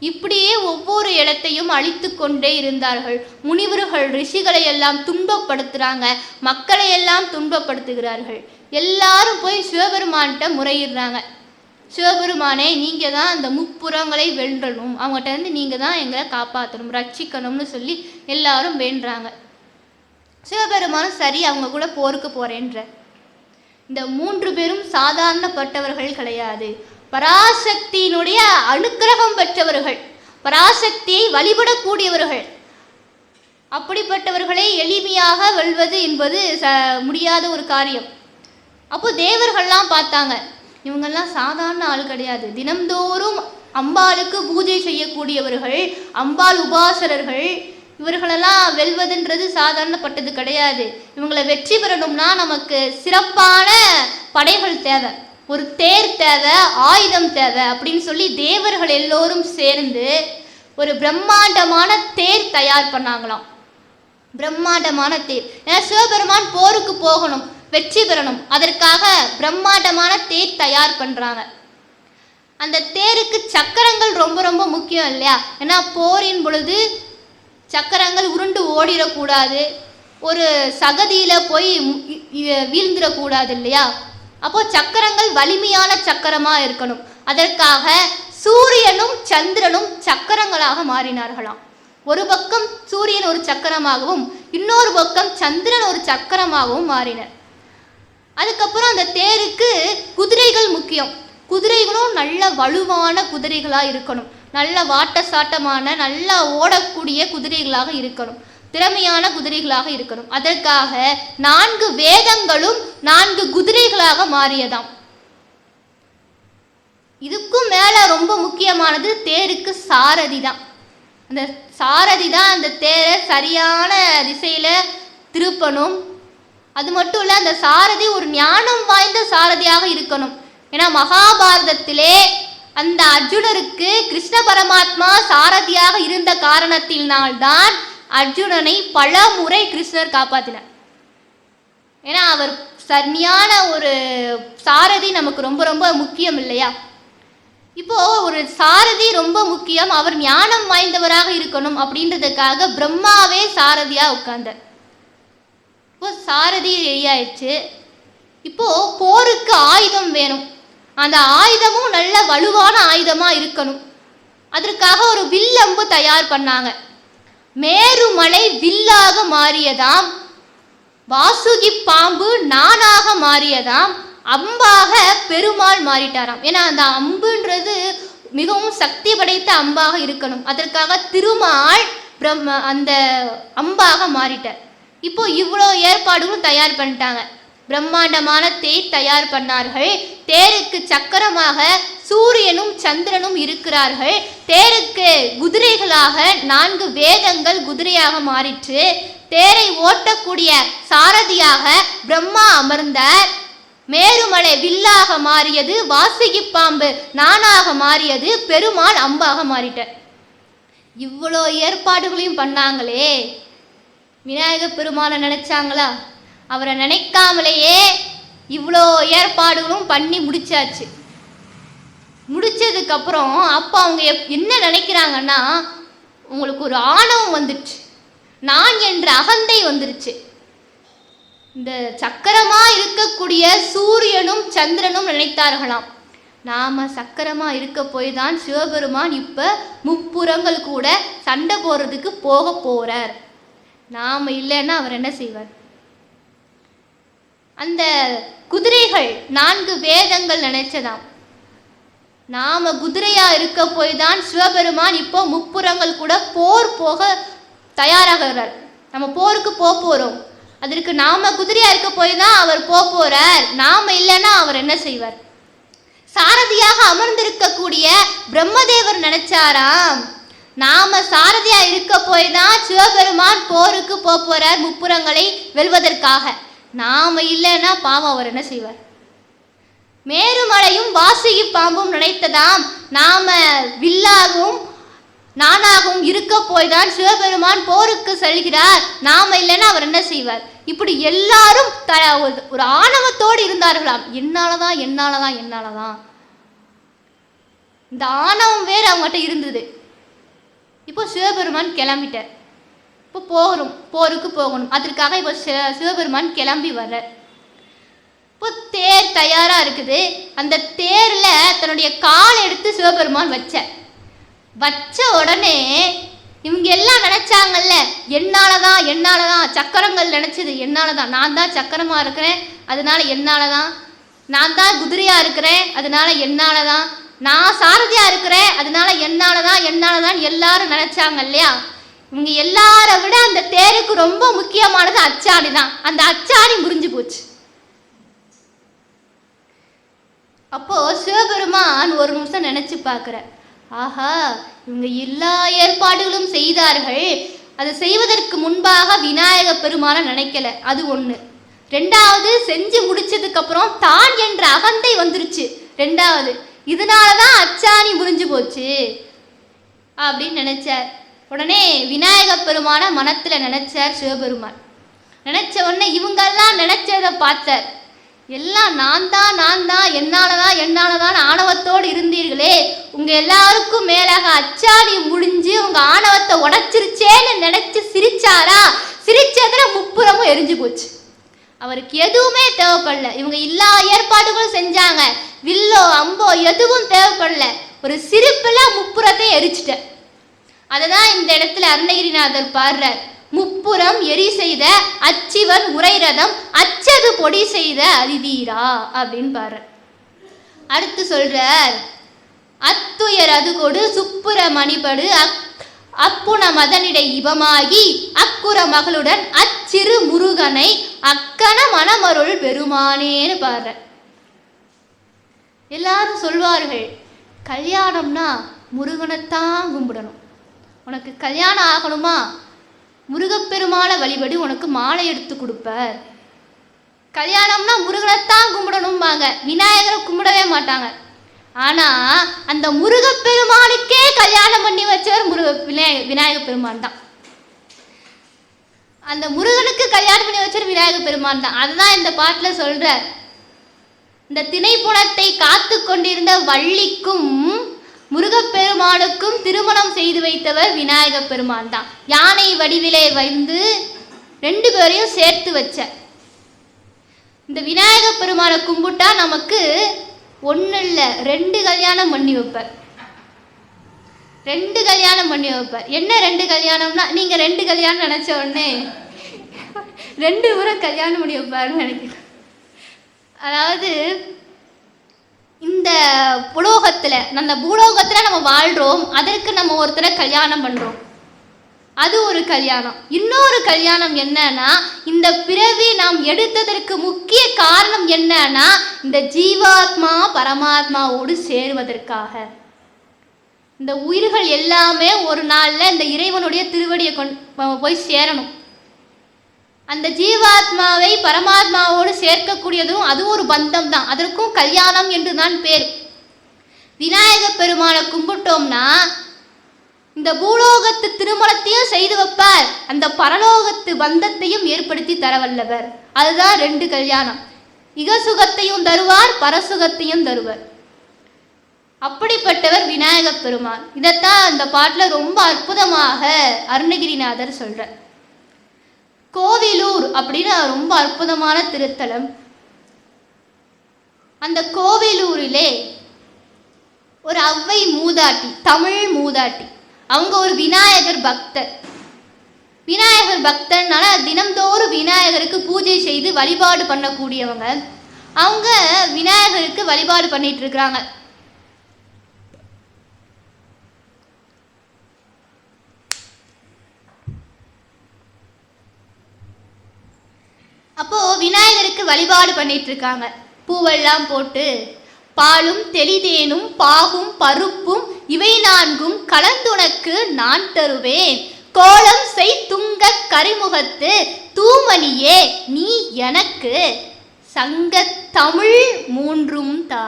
இப்படியே ஒவ்வொரு இடத்தையும் அழித்து கொண்டே இருந்தார்கள். முனிவர்கள் ரிஷிகளை எல்லாம் துன்பப்படுத்துறாங்க, மக்களை எல்லாம் துன்பப்படுத்துகிறார்கள். எல்லாரும் போய் சிவபெருமான்கிட்ட முறையிடுறாங்க. சிவபெருமானே, நீங்க தான் அந்த முப்புறங்களை வென்றணும், அவங்ககிட்ட இருந்து நீங்க தான் எங்களை காப்பாற்றணும், ரட்சிக்கணும்னு சொல்லி எல்லாரும் வேண்டுறாங்க. சிவபெருமானும் சரி, அவங்க கூட போருக்கு போறேன்ற. இந்த 3 பேரும் சாதாரணப்பட்டவர்கள் கிடையாது. பராசக்தியினுடைய அனுக்கிரகம் பெற்றவர்கள், பராசக்தியை வழிபடக்கூடியவர்கள். அப்படிப்பட்டவர்களை எளிமையாக வெல்வது என்பது முடியாத ஒரு காரியம். அப்போ தேவர்கள்லாம் பார்த்தாங்க, இவங்கெல்லாம் சாதாரண ஆள் கிடையாது. தினம்தோறும் அம்பாளுக்கு பூஜை செய்யக்கூடியவர்கள், அம்பாள் உபாசகர்கள். இவர்களெல்லாம் வெல்வதுன்றது சாதாரணப்பட்டது கிடையாது. இவங்களை வெற்றி பெறணும்னா நமக்கு சிறப்பான படைகள் தேவை, ஒரு தேர் தேவை, ஆயுதம் தேவை அப்படின்னு சொல்லி தேவர்கள் எல்லோரும் சேர்ந்து ஒரு பிரம்மாண்டமான தேர் தயார் பண்ணாங்களாம். பிரம்மாண்டமான தேர். ஏன்னா சிவபெருமான் போருக்கு போகணும், வெற்றி பெறணும், அதற்காக பிரம்மாண்டமான தேர் தயார் பண்றாங்க. அந்த தேருக்கு சக்கரங்கள் ரொம்ப ரொம்ப முக்கியம் இல்லையா? ஏன்னா போரின் பொழுது சக்கரங்கள் உருண்டு ஓடிடக்கூடாது, ஒரு சகதியில போய் வீழ்ந்துடக்கூடாது இல்லையா? அப்போ சக்கரங்கள் வலிமையான சக்கரமா இருக்கணும். அதற்காக சூரியனும் சந்திரனும் சக்கரங்களாக மாறினார்களாம். ஒரு பக்கம் சூரியன் ஒரு சக்கரமாகவும் இன்னொரு பக்கம் சந்திரன் ஒரு சக்கரமாகவும் மாறினர். அதுக்கப்புறம் அந்த தேருக்கு குதிரைகள் முக்கியம். குதிரைகளும் நல்ல வலுவான குதிரைகளா இருக்கணும், நல்ல வாட்ட சாட்டமான நல்லா ஓடக்கூடிய குதிரைகளாக இருக்கணும், திறமையான குதிரைகளாக இருக்கணும். அதற்காக 4 வேதங்களும் 4 குதிரைகளாக மாறியதாம். இதுக்கும் மேலே ரொம்ப முக்கியமானது தேருக்கு சாரதி தான். அந்த சாரதி தான் அந்த தேரை சரியான திசையில் திருப்பணும். அது மட்டும் இல்லை, அந்த சாரதி ஒரு ஞானம் வாய்ந்த சாரதியாக இருக்கணும். ஏன்னா மகாபாரதத்திலே அந்த அர்ஜுனருக்கு கிருஷ்ண பரமாத்மா சாரதியாக இருந்த காரணத்தினால்தான் அர்ஜுனனை பல முறை கிருஷ்ணர் காப்பாற்றினார். ஏன்னா அவர் சரியான ஒரு சாரதி நமக்கு ரொம்ப ரொம்ப முக்கியம் இல்லையா? இப்போ ஒரு சாரதி ரொம்ப முக்கியம். அவர் ஞானம் வாய்ந்தவராக இருக்கணும் அப்படின்றதுக்காக பிரம்மாவே சாரதியாக உட்கார்ந்தார். இப்போ சாரதி ரெடியாயிடுச்சு. இப்போ போருக்கு ஆயுதம் வேணும். அந்த ஆயுதமும் நல்ல வலுவான ஆயுதமாக இருக்கணும். அதற்காக ஒரு வில்லம்பு தயார் பண்ணாங்க. மேருமலை வில்லாக மாறியதாம், வாசுகி பாம்பு நானாக மாறியதாம், அம்பாக பெருமாள் மாறிட்டாராம். ஏன்னா அந்த அம்புன்றது மிகவும் சக்தி படைத்த அம்பாக இருக்கணும். அதற்காக திருமால் அந்த அம்பாக மாறிட்டார். இப்போ இவ்வளோ ஏற்பாடுகளும் தயார் பண்ணிட்டாங்க. பிரம்மாண்டமான தேர் தயார் பண்ணார்கள். தேருக்கு சக்கரமாக சூரியனும் சந்திரனும் இருக்கிறார்கள். தேருக்கு குதிரைகளாக 4 வேதங்கள் குதிரையாக மாறிற்று. தேரை ஓட்டக்கூடிய சாரதியாக பிரம்மா அமர்ந்தார். மேருமலை வில்லாக மாறியது, வாசுகி பாம்பு நானாக மாறியது, பெருமாள் அம்பாக மாறிட்டார். இவ்வளோ ஏற்பாடுகளையும் பண்ணாங்களே, விநாயக பெருமாளை நினைச்சாங்களா? அவரை நினைக்காமலேயே இவ்வளோ ஏற்பாடுகளும் பண்ணி முடிச்சாச்சு. முடிச்சதுக்கப்புறம் அப்போ அவங்க என்ன நினைக்கிறாங்கன்னா, உங்களுக்கு ஒரு ஆணவம் வந்துடுச்சு, நான் என்ற அகந்தை வந்துருச்சு. இந்த சக்கரமாக இருக்கக்கூடிய சூரியனும் சந்திரனும் நினைத்தார்களாம், நாம் சக்கரமாக இருக்க போய் தான் சிவபெருமான் இப்போ முப்புறங்கள் கூட சண்டை போடுறதுக்கு போக போகிறார். நாம் இல்லைன்னா அவர் என்ன செய்வார்? அந்த குதிரைகள் 4 வேதங்கள் நினைச்சதாம், நாம் குதிரையாக இருக்க போய் தான் சிவபெருமான் இப்போ முப்புறங்கள் கூட போர் போக தயாராகிறார். நம்ம போருக்கு போகிறோம், அதற்கு நாம குதிரையா இருக்க போய் தான் அவர் போறார். நாம இல்லைன்னா அவர் என்ன செய்வார்? சாரதியாக அமர்ந்திருக்கக்கூடிய பிரம்மதேவர் நினைச்சாராம், நாம சாரதியா இருக்க போய் தான் சிவபெருமான் போருக்கு போறார் முப்புறங்களை வெல்வதற்காக. நாம இல்லைன்னா பாவம் அவர் என்ன செய்வார்? மேருமலையும் வாசுகி பாம்பும் நினைத்ததாம், நாம வில்லாகவும் நானாகவும் இருக்க போய் தான் சிவபெருமான் போருக்கு செல்கிறார், நாம இல்லைன்னா அவர் என்ன செய்வார்? இப்படி எல்லாரும் ஒரு ஆணவத்தோடு இருந்தார்களாம். என்னாலதான் என்னாலதான் என்னாலதான் இந்த ஆணவம் வேறு அவங்ககிட்ட இருந்தது. இப்போ சிவபெருமான் கிளம்பிட்டார். இப்போ போருக்கு போகணும். அதற்காக இப்போ சிவபெருமான் கிளம்பி வர்றார். இப்போ தேர் தயாரா இருக்குது. அந்த தேர்ல தன்னுடைய கால் எடுத்து சிவபெருமான் வச்ச உடனே இவங்க எல்லாம் நினைச்சாங்கல்ல, என்னாலதான் சக்கரங்கள் நினைச்சது என்னாலதான், நான் தான் சக்கரமா இருக்கிறேன் அதனால என்னாலதான், நான் தான் குதிரையா இருக்கிறேன் அதனால என்னாலதான், நான் சாரதியா இருக்கிறேன் அதனால என்னாலதான் எல்லாரும் நினைச்சாங்க இல்லையா? இவங்க எல்லார விட அந்த தேருக்கு ரொம்ப முக்கியமானது அச்சாணி தான். அந்த அச்சாணி முறிஞ்சு போச்சு. அப்போ சிவபெருமான் ஒரு நிமிஷம் நினைச்சு பார்க்கிற, ஆஹா, இவங்க எல்லா ஏற்பாடுகளும் செய்தார்கள், அதை செய்வதற்கு முன்பாக விநாயக பெருமானை நினைக்கல. அது ஒன்று. ரெண்டாவது, செஞ்சு முடிச்சதுக்கு அப்புறம் தான் என்ற அகந்தை வந்துருச்சு. ரெண்டாவது, இதனாலதான் அச்சாணி முறிஞ்சு போச்சு அப்படின்னு நினைச்சார். உடனே விநாயக பெருமான மனத்துல நினைச்சார் சிவபெருமான். நினைச்ச உடனே இவங்கெல்லாம் நினைச்சதை பார்த்தார். எல்லாம் நான் தான் என்னாலதான் ஆணவத்தோடு இருந்தீர்களே, உங்க எல்லாருக்கும் மேலாக அச்சாணி முடிஞ்சு உங்க ஆணவத்தை உடைச்சிருச்சேன்னு நினைச்சு சிரிச்சாரா? சிரிச்சதுல முப்புறமும் எரிஞ்சு போச்சு. அவருக்கு எதுவுமே தேவைப்படல. இவங்க எல்லா ஏற்பாடுகளும் செஞ்சாங்க, வில்லோ அம்போ எதுவும் தேவைப்படல. ஒரு சிரிப்புல முப்புறத்தை எரிச்சிட்ட. அததான் இந்த இடத்துல அருணகிரிநாதர் பாடுறார், முப்புறம் எரி செய்த அச்சிவன் உரைரதம் அச்சது பொடி செய்த அதிதீரா அப்படின்னு பாடுற. அடுத்து சொல்றார், அத்துயர் அது கொடு சுப்புர மணிபடு அப்புன மதனிடை இவமாகி அக்குற மகளுடன் அச்சிறு முருகனை அக்கன மனமருள் பெருமானேன்னு பாடுற. எல்லாரும் சொல்வார்கள், கல்யாணம்னா முருகனைத்தான் கும்பிடணும். உனக்கு கல்யாணம் ஆகணுமா, முருகப்பெருமானை வழிபடி, உனக்கு மாலை எடுத்து கொடுப்பார். கல்யாணம்னா முருகனைத்தான் கும்பிடணும்பாங்க, விநாயகரை கும்பிடவே மாட்டாங்க. ஆனால் அந்த முருகப்பெருமானுக்கே கல்யாணம் பண்ணி வச்சவர் விநாயகர் பெருமான் தான். அந்த முருகனுக்கு கல்யாணம் பண்ணி வச்சவர் விநாயகர் பெருமான் தான். அதுதான் இந்த பாட்டில் சொல்ற. இந்த திணைப்புணத்தை காத்து கொண்டிருந்த வள்ளிக்கும் முருகப்பெருமானுக்கும் திருமணம் செய்து வைத்தவர் விநாயகர் பெருமான் தான். யானை வடிவிலே வந்து 2 பேரையும் சேர்த்து வச்ச இந்த விநாயகர் பெருமானை கும்பிட்டா நமக்கு 1 இல்லை 2 கல்யாணம் பண்ணி வைப்பார். 2 கல்யாணம் பண்ணி வைப்பார். என்ன 2 கல்யாணம்னா, நீங்கள் 2 கல்யாணம் நினச்ச உடனே 2 முறை கல்யாணம் பண்ணி வைப்பாருன்னு நினைக்கிறேன். அதாவது இந்த அந்த பூலோகத்தில் நம்ம வாழ்கிறோம், அதற்கு நம்ம ஒருத்தரை கல்யாணம் பண்ணுறோம், அது ஒரு கல்யாணம். இன்னொரு கல்யாணம் என்னன்னா, இந்த பிறவி நாம் எடுத்ததற்கு முக்கிய காரணம் என்னன்னா, இந்த ஜீவாத்மா பரமாத்மாவோடு சேருவதற்காக. இந்த உயிர்கள் எல்லாமே ஒரு நாளில் இந்த இறைவனுடைய திருவடியை போய் சேரணும். அந்த ஜீவாத்மாவை பரமாத்மாவோடு சேர்க்கக்கூடியதும் அது ஒரு பந்தம் தான். அதற்கும் கல்யாணம் என்று தான் பேர். விநாயகர் பெருமானை கும்பிட்டோம்னா இந்த பூலோகத்து திருமணத்தையும் செய்து வைப்பார், அந்த பரலோகத்து பந்தத்தையும் ஏற்படுத்தி தரவல்லவர். அதுதான் 2 கல்யாணம். இகசுகத்தையும் தருவார், பரசுகத்தையும் தருவார். அப்படிப்பட்டவர் விநாயகர் பெருமான். இதைத்தான் அந்த பாட்டில் ரொம்ப அற்புதமாக அருணகிரிநாதர் சொல்றார். கோவிலூர் அப்படின்னு ரொம்ப அற்புதமான திருத்தலம். அந்த கோவிலூரிலே ஒரு ஔவை மூதாட்டி, தமிழ் மூதாட்டி, அவங்க ஒரு விநாயகர் பக்தர். விநாயகர் பக்தர்னால தினம்தோறும் விநாயகருக்கு பூஜை செய்து வழிபாடு பண்ணக்கூடியவங்க. அவங்க விநாயகருக்கு வழிபாடு பண்ணிட்டு இருக்கிறாங்க. அப்போ விநாயகருக்கு வழிபாடு பண்ணிட்டு இருக்காங்க. பூவெல்லாம் போட்டு பாலும் தெளிதேனும் பாகும் பருப்பும் இவை 4ம் கலந்துனக்கு நான் தருவேன், கோலம் செய் துங்க கரிமுகத்து தூமணியே நீ எனக்கு சங்கத்தமிழ் 3ம் தா.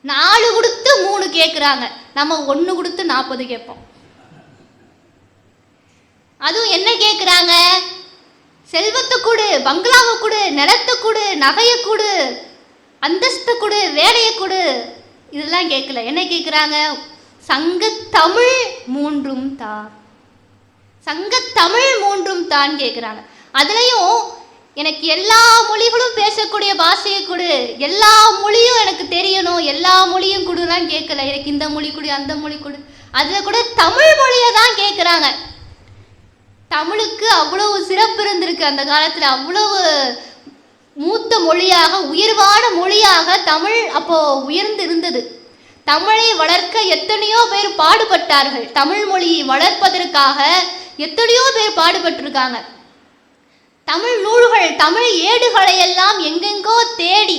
4 கொடுத்து 3 கேட்குறாங்க, நம்ம 1 கொடுத்து 40 கேட்போம். அதுவும் என்ன கேட்குறாங்க? செல்வத்தை கொடு, பங்களாவை கொடு, நிலத்தை கொடு, நகையை கொடு, அந்தஸ்தை கொடு, வேலையை கொடு, இதெல்லாம் கேட்கல. என்ன கேட்குறாங்க? சங்கத்தமிழ் 3ம் தா. சங்கத்தமிழ் 3ம் தான் கேட்குறாங்க. அதுலேயும் எனக்கு எல்லா மொழிகளும் பேசக்கூடிய பாஷையை கொடு, எல்லா மொழியும் எனக்கு தெரியணும், எல்லா மொழியும் கொடுலாம் கேட்கல. எனக்கு இந்த மொழி கொடு, அந்த மொழி கொடு, அதில் கூட தமிழ் மொழியை தான் கேட்குறாங்க. தமிழுக்கு அவ்வளவு சிறப்பு இருந்திருக்கு அந்த காலத்தில். அவ்வளவு மூத்த மொழியாக, உயர்வான மொழியாக தமிழ் அப்போ உயர்ந்து இருந்தது. தமிழை வளர்க்க எத்தனையோ பேர் பாடுபட்டார்கள். தமிழ் மொழியை வளர்ப்பதற்காக எத்தனையோ பேர் பாடுபட்டிருக்காங்க. தமிழ் நூல்கள், தமிழ் ஏடுகளை எல்லாம் எங்கெங்கோ தேடி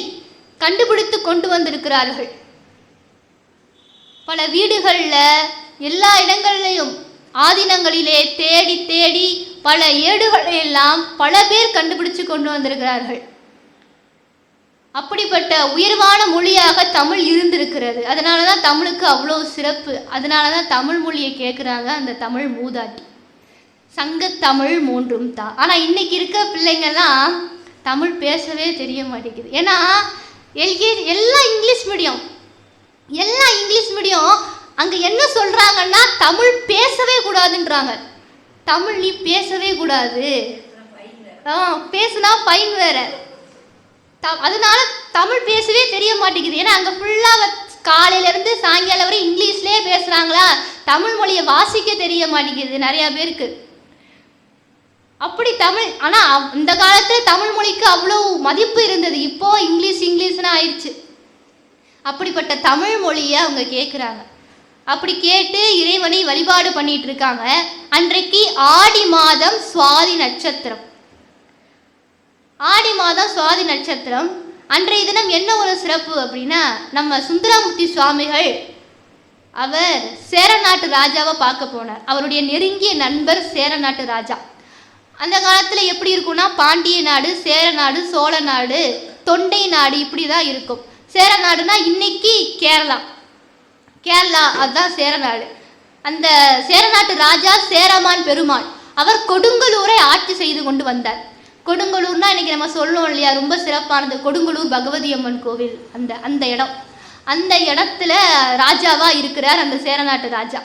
கண்டுபிடித்து கொண்டு வந்திருக்கிறார்கள். பல வீடுகளில், எல்லா இடங்கள்லையும், ஆதீனங்களிலே தேடி தேடி பல ஏடுகளை எல்லாம் பல பேர் கண்டுபிடிச்சு கொண்டு வந்திருக்கிறார்கள். அப்படிப்பட்ட உயர்வான மொழியாக தமிழ் இருந்திருக்கிறது. அதனால தான் தமிழுக்கு அவ்வளோ சிறப்பு. அதனால தான் தமிழ் மொழியை கேட்குறாங்க அந்த தமிழ் மூதாட்டி. சங்கத்தமிழ் 3ம் தா. ஆனால் இன்னைக்கு இருக்க பிள்ளைங்கள்லாம் தமிழ் பேசவே தெரிய மாட்டேங்குது. ஏன்னா எல்கேஜி எல்லாம் இங்கிலீஷ் மீடியம், எல்லாம் இங்கிலீஷ் மீடியம். அங்கே என்ன சொல்கிறாங்கன்னா, தமிழ் பேசவே கூடாதுன்றாங்க. தமிழ் நீ பேசவே கூடாது, பேசுனா ஃபைன் வேற. அதனால தமிழ் பேசவே தெரிய மாட்டேங்குது. ஏன்னா அங்கே ஃபுல்லாக காலையிலேருந்து சாயங்காலம் வரை இங்கிலீஷ்லேயே பேசுகிறாங்களா, தமிழ் மொழியை வாசிக்க தெரிய மாட்டேங்குது நிறையா பேருக்கு. அப்படி தமிழ், ஆனால் இந்த காலத்தில் தமிழ் மொழிக்கு அவ்வளோ மதிப்பு இருந்தது. இப்போது இங்கிலீஷ்னு ஆயிடுச்சு. அப்படிப்பட்ட தமிழ் மொழியை அவங்க கேட்குறாங்க. அப்படி கேட்டு இறைவனை வழிபாடு பண்ணிட்டு இருக்காங்க. அன்றைக்கு ஆடி மாதம் சுவாதி நட்சத்திரம். ஆடி மாதம் சுவாதி நட்சத்திரம். அன்றைய தினம் என்ன ஒரு சிறப்பு அப்படின்னா, நம்ம சுந்தரமூர்த்தி சுவாமிகள் அவர் சேர நாட்டு ராஜாவை பார்க்க போனார். அவருடைய நெருங்கிய நண்பர் சேர நாட்டு ராஜா. அந்த காலத்தில் எப்படி இருக்கும்னா, பாண்டிய நாடு, சேர நாடு, சோழ நாடு, தொண்டை நாடு இப்படி தான் இருக்கும். சேர நாடுனா இன்னைக்கு கேரளா, அதுதான் சேர நாடு. அந்த சேர நாட்டு ராஜா சேரமான் பெருமாள் அவர் கொடுங்கலூரை ஆட்சி செய்து கொண்டு வந்தார். கொடுங்கலூர்னா இன்னைக்கு நம்ம சொல்லுவோம் இல்லையா, ரொம்ப சிறப்பானது கொடுங்கலூர் பகவதி அம்மன் கோவில். அந்த இடத்துல ராஜாவா இருக்கிறார் அந்த சேர நாட்டு ராஜா.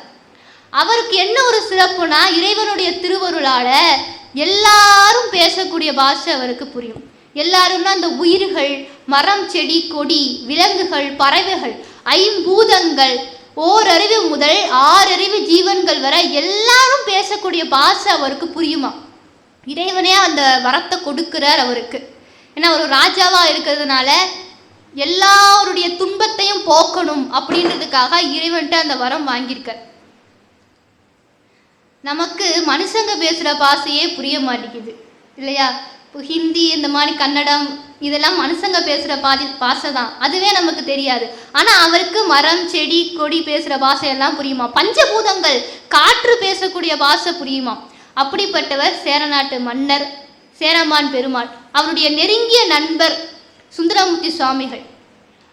அவருக்கு என்ன ஒரு சிறப்புனா, இறைவனுடைய திருவருளால எல்லாரும் பேசக்கூடிய பாஷை அவருக்கு புரியும். எல்லாரும்னா அந்த உயிர்கள், மரம், செடி, கொடி, விலங்குகள், பறவைகள், ஐம்பூதங்கள், ஓரறிவு முதல் 6 அறிவு ஜீவன்கள் வரை எல்லாரும் பேசக்கூடிய பாஷை அவருக்கு புரியுமா. இறைவனே அந்த வரத்தை கொடுக்கிறார் அவருக்கு. ஏன்னா ஒரு ராஜாவா இருக்கிறதுனால எல்லாருடைய துன்பத்தையும் போக்கணும் அப்படின்றதுக்காக இறைவன்ட்டு அந்த வரம் வாங்கியிருக்கார். நமக்கு மனுஷங்க பேசுகிற பாஷையே புரிய மாட்டேங்குது இல்லையா. இப்போ ஹிந்தி, இந்த மாதிரி கன்னடம், இதெல்லாம் மனுஷங்க பேசுகிற பாஷை தான், அதுவே நமக்கு தெரியாது. ஆனால் அவருக்கு மரம், செடி, கொடி பேசுகிற பாஷையெல்லாம் புரியுமா. பஞ்சபூதங்கள், காற்று பேசக்கூடிய பாஷை புரியுமா. அப்படிப்பட்டவர் சேர நாட்டு மன்னர் சேரமான் பெருமாள். அவருடைய நெருங்கிய நண்பர் சுந்தரமூர்த்தி சுவாமிகள்.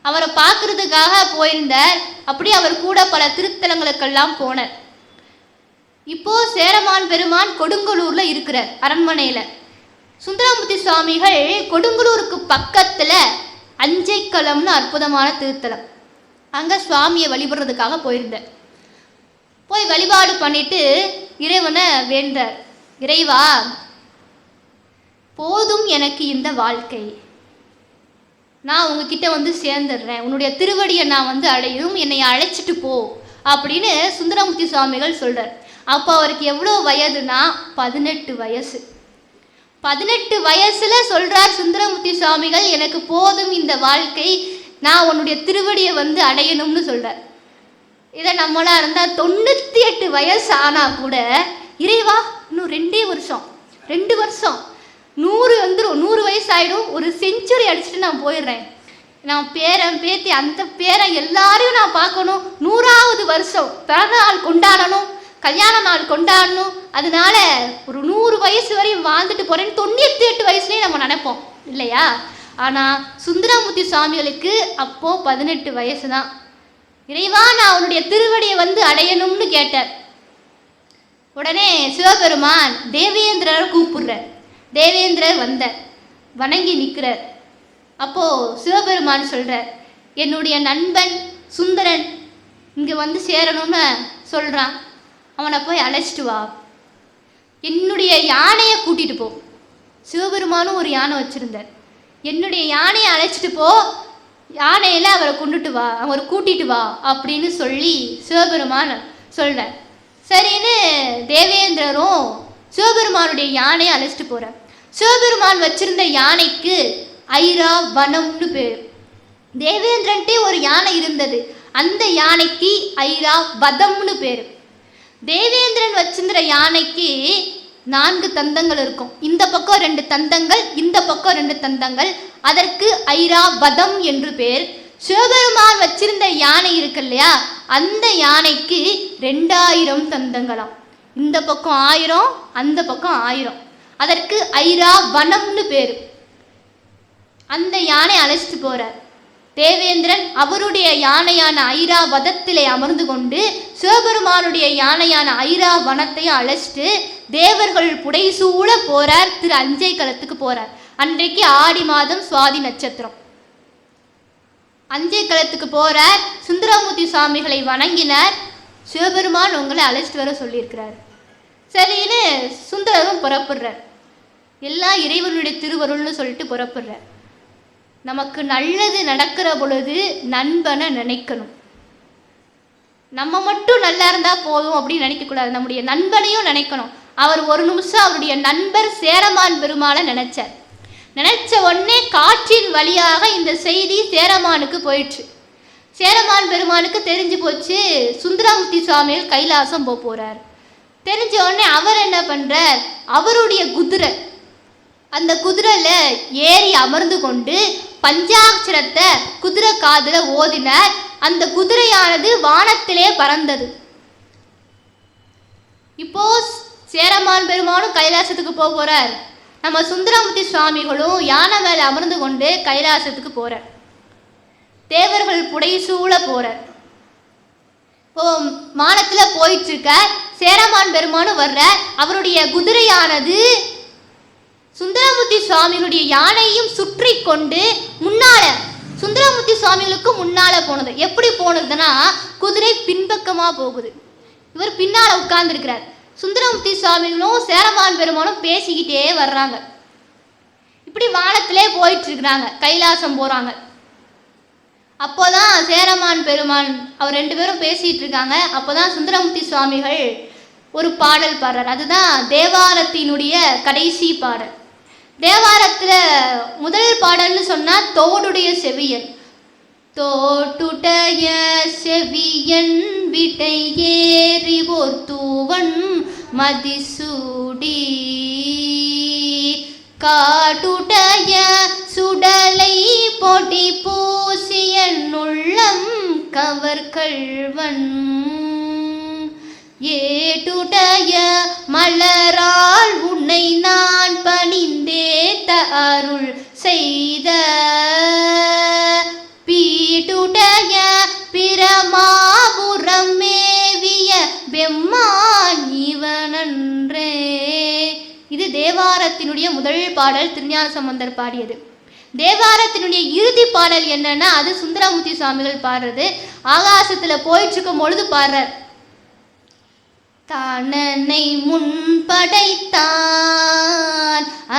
அவரை பார்க்கறதுக்காக போயிருந்தார். அப்படி அவர் கூட பல திருத்தலங்களுக்கெல்லாம் போனார். இப்போ சேரமான் பெருமான் கொடுங்கலூர்ல இருக்கிறார், அரண்மனையில. சுந்தரமூர்த்தி சுவாமிகள் கொடுங்கலூருக்கு பக்கத்துல அஞ்சைக்களம்னு அற்புதமான திருத்தலம், அங்க சுவாமியை வழிபடுறதுக்காக போயிருந்தார். போய் வழிபாடு பண்ணிட்டு இறைவனை வேண்டார். இறைவா, போதும் எனக்கு இந்த வாழ்க்கை, நான் உங்ககிட்ட வந்து சேர்ந்துடுறேன், உன்னுடைய திருவடியை நான் அடையும், என்னை அழைச்சிட்டு போ அப்படின்னு சுந்தரமூர்த்தி சுவாமிகள் சொல்றார். அப்போ அவருக்கு எவ்வளோ வயதுனா 18 வயசு. 18 வயசுல சொல்றார் சுந்தரமூர்த்தி சுவாமிகள், எனக்கு போதும் இந்த வாழ்க்கை, நான் உன்னுடைய திருவடியை அடையணும்னு சொல்றார். இதை நம்மளா இருந்தால் 98 வயசு ஆனா கூட, இறைவா இன்னும் 2 வருஷம் 100 வந்துடும், 100 வயசு ஆகிடும், ஒரு செஞ்சுரி அடிச்சுட்டு நான் போயிடுறேன், நான் பேரன் பேத்தி அந்த பேரன் எல்லாரையும் நான் பார்க்கணும், 100வது வருஷம் பிறந்த நாள் கொண்டாடணும், கல்யாண நாள் கொண்டாடணும், அதனால ஒரு 100 வயசு வரையும் வாழ்ந்துட்டு போறேன்னு 98 வயசுலேயே நம்ம நினைப்போம் இல்லையா. ஆனால் சுந்தரமூர்த்தி சுவாமிகளுக்கு அப்போ 18 வயசு தான். இறைவா, நான் உன்னுடைய திருவடியை அடையணும்னு கேட்டார். உடனே சிவபெருமான் தேவேந்திரரை கூப்பிடுறார். தேவேந்திரர் வந்தார், வணங்கி நிற்கிறார். அப்போ சிவபெருமான் சொல்றார், என்னுடைய நண்பன் சுந்தரன் இங்கே சேரணும்னு சொல்கிறான், அவனை போய் அழைச்சிட்டு வா, என்னுடைய யானையை கூட்டிகிட்டு போ. சிவபெருமானும் ஒரு யானை வச்சுருந்தார். என்னுடைய யானையை அழைச்சிட்டு போ, யானையில் அவரை கொண்டுட்டு வா, அவரை கூட்டிகிட்டு வா அப்படின்னு சொல்லி சிவபெருமான் சொல்கிறார். சரின்னு தேவேந்திரரும் சிவபெருமானுடைய யானையை அழைச்சிட்டு போகிறார். சிவபெருமான் வச்சிருந்த யானைக்கு ஐராவதம்னு பேர். தேவேந்திரன்ட்டே ஒரு யானை இருந்தது, அந்த யானைக்கு ஐராவதம்னு பேர். தேவேந்திரன் வச்சிருந்த யானைக்கு 4 தந்தங்கள் இருக்கும். இந்த பக்கம் 2 தந்தங்கள், இந்த பக்கம் 2 தந்தங்கள், அதற்கு ஐராவதம் என்று பேர். சிவபெருமான் வச்சிருந்த யானை இருக்கு இல்லையா, அந்த யானைக்கு 2000 தந்தங்களாம். இந்த பக்கம் 1000, அந்த பக்கம் 1000, அதற்கு ஐராவதம்னு பேர். அந்த யானை அழைச்சிட்டு போறார். தேவேந்திரன் அவருடைய யானையான ஐராவதத்திலே அமர்ந்து கொண்டு சிவபெருமானுடைய யானையான ஐராவதத்தை அழைச்சிட்டு தேவர்கள் புடைசூழ போறார். திரு அஞ்சைக்களத்துக்கு போறார். அன்றைக்கு ஆடி மாதம் சுவாதி நட்சத்திரம். அஞ்சைக்களத்துக்கு போறார். சுந்தரமூர்த்தி சுவாமிகளை வணங்கினார். சிவபெருமான் உங்களை அழைச்சிட்டு வர சொல்லியிருக்கிறார். சரின்னு சுந்தரரும் புறப்படுறார். எல்லாம் இறைவனுடைய திருவருள்னு சொல்லிட்டு புறப்படுறார். நமக்கு நல்லது நடக்கிற பொழுது நண்பனை நினைக்கணும். நம்ம மட்டும் நல்லா இருந்தால் போதும் அப்படின்னு நினைக்கக்கூடாது, நம்முடைய நண்பனையும் நினைக்கணும். அவர் ஒரு நிமிஷம் அவருடைய நண்பர் சேரமான் பெருமாளை நினைச்ச உடனே காற்றின் வழியாக இந்த செய்தி சேரமானுக்கு போயிடுச்சு. சேரமான் பெருமானுக்கு தெரிஞ்சு போச்சு, சுந்தரமூர்த்தி சுவாமிகள் கைலாசம் போகிறார். தெரிஞ்ச உடனே அவர் என்ன பண்ணுறார், அவருடைய குதிரை, அந்த குதிரையில ஏறி அமர்ந்து கொண்டு பஞ்சாட்சரத்தை குதிரை காதுல ஓதினார். அந்த குதிரையானது வானத்திலே பறந்தது. இப்போ சேரமான் பெருமானும் கைலாசத்துக்கு போறார். நம்ம சுந்தரமூர்த்தி சுவாமிகளும் யானை மேல அமர்ந்து கொண்டு கைலாசத்துக்கு போறார். தேவர்கள் புடைசூழ போறார். இப்போ மானத்துல போயிட்டு இருக்க சேரமான் பெருமானும் வர்ற. அவருடைய குதிரையானது சுந்தரமூர்த்தி சுவாமிகளுடைய யானையும் சுற்றி கொண்டு முன்னால சுந்தரமூர்த்தி சுவாமிகளுக்கு முன்னால போனது. எப்படி போனதுன்னா குதிரை பின்பக்கமா போகுது. இவர் பின்னால உட்கார்ந்து இருக்கிறார். சுந்தரமூர்த்தி சுவாமிகளும் சேரமான் பெருமானும் பேசிக்கிட்டே வர்றாங்க. இப்படி வானத்திலே போயிட்டு இருக்கிறாங்க. கைலாசம் போறாங்க. அப்போதான் சேரமான் பெருமான் அவர் 2 பேரும் பேசிட்டு இருக்காங்க. அப்போதான் சுந்தரமூர்த்தி சுவாமிகள் ஒரு பாடல் பாடுறார். அதுதான் தேவாரத்தினுடைய கடைசி பாடல். தேவாரத்துல முதல் பாடல்னு சொன்னா தோடுடைய செவியன். தோட்டுடைய செவியன் விட்டை ஏறி ஓர் தூவன் மதிசூடி காட்டுடைய சுடலை போட்டி பூசியன் உள்ளம் கவர்கள்வன் ஏட்டுடைய மலரால் உன்னை நான் பணிந்தேத்த அருள் செய்த பீட்டுடைய பிரமாபுரம் மேவிய பெம்மான் இவனன்றே. இது தேவாரத்தினுடைய முதல் பாடல், திருஞான சம்பந்தர் பாடியது. தேவாரத்தினுடைய இறுதி பாடல் என்னன்னா அது சுந்தரமூர்த்தி சுவாமிகள் பாடுறது. ஆகாசத்துல போயிட்டு இருக்கும் பொழுது பாடுறார். தானனை முன்படைத்தான்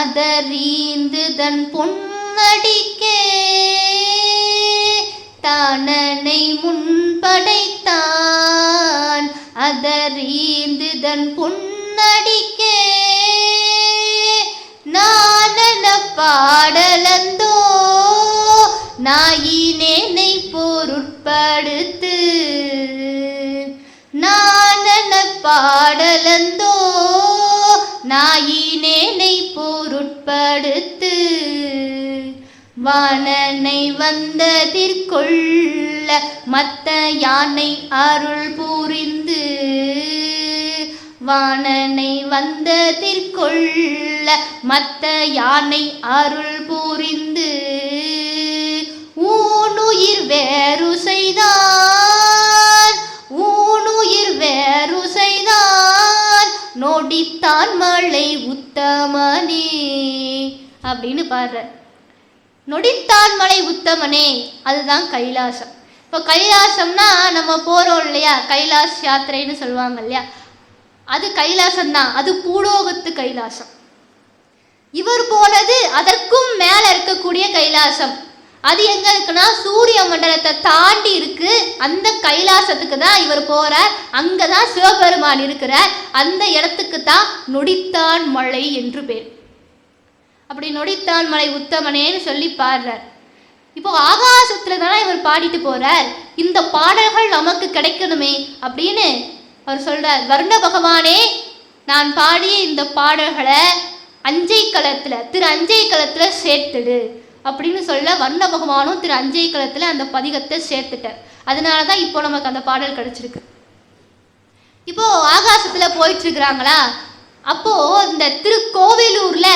அதறிந்து தன் பொன்னடிக்கே தானனை முன்படைத்தான் அதறிந்து தன் பொன்னடிக்கே நானன பாடலந்தோ நாயினேனை பொருட்படுத்து நானன பாடலந்தோ நாயினேனை பொருட்படுத்து வானனை வந்ததிற்கொள்ள மத்த யானை அருள் புரிந்து வானனை வந்ததிற்கொள்ள மத்த யானை அருள் புரிந்து ஊனுயிர் வேறு செய்தான் ஊனுயிர் வேறு செய்தான் நொடித்தான் மழை உத்தமனே அப்படின்னு பாடுற. நொடித்தான் மலை உத்தமனே அதுதான் கைலாசம். இப்போ கைலாசம்னா நம்ம போகிறோம் இல்லையா, கைலாஸ் யாத்திரைன்னு சொல்லுவாங்க இல்லையா, அது கைலாசம்தான். அது பூலோகத்து கைலாசம். இவர் போனது அதற்கும் மேலே இருக்கக்கூடிய கைலாசம். அது எங்கே இருக்குன்னா சூரிய மண்டலத்தை தாண்டி இருக்கு. அந்த கைலாசத்துக்கு தான் இவர் போகிறார். அங்கே தான் சிவபெருமான் இருக்கிறார். அந்த இடத்துக்கு தான் நொடித்தான் மலை என்று பேர். அப்படி நொடித்தான் மலை உத்தமனேன்னு சொல்லி பாடுறார். இப்போ ஆகாசத்துல தானே இவர் பாடிட்டு போறார். இந்த பாடல்கள் நமக்கு கிடைக்கணுமே அப்படின்னு அவர் சொல்றார். வர்ண பகவானே, நான் பாடிய இந்த பாடல்களை அஞ்சை களத்துல திரு அஞ்சை களத்துல சேர்த்துடு அப்படின்னு சொல்ல வர்ண பகவானும் திரு அஞ்சை களத்துல அந்த பதிகத்தை சேர்த்துட்டார். அதனாலதான் இப்போ நமக்கு அந்த பாடல் கிடைச்சிருக்கு. இப்போ ஆகாசத்துல போயிட்டு இருக்கிறாங்களா, அப்போ இந்த திருக்கோவிலூர்ல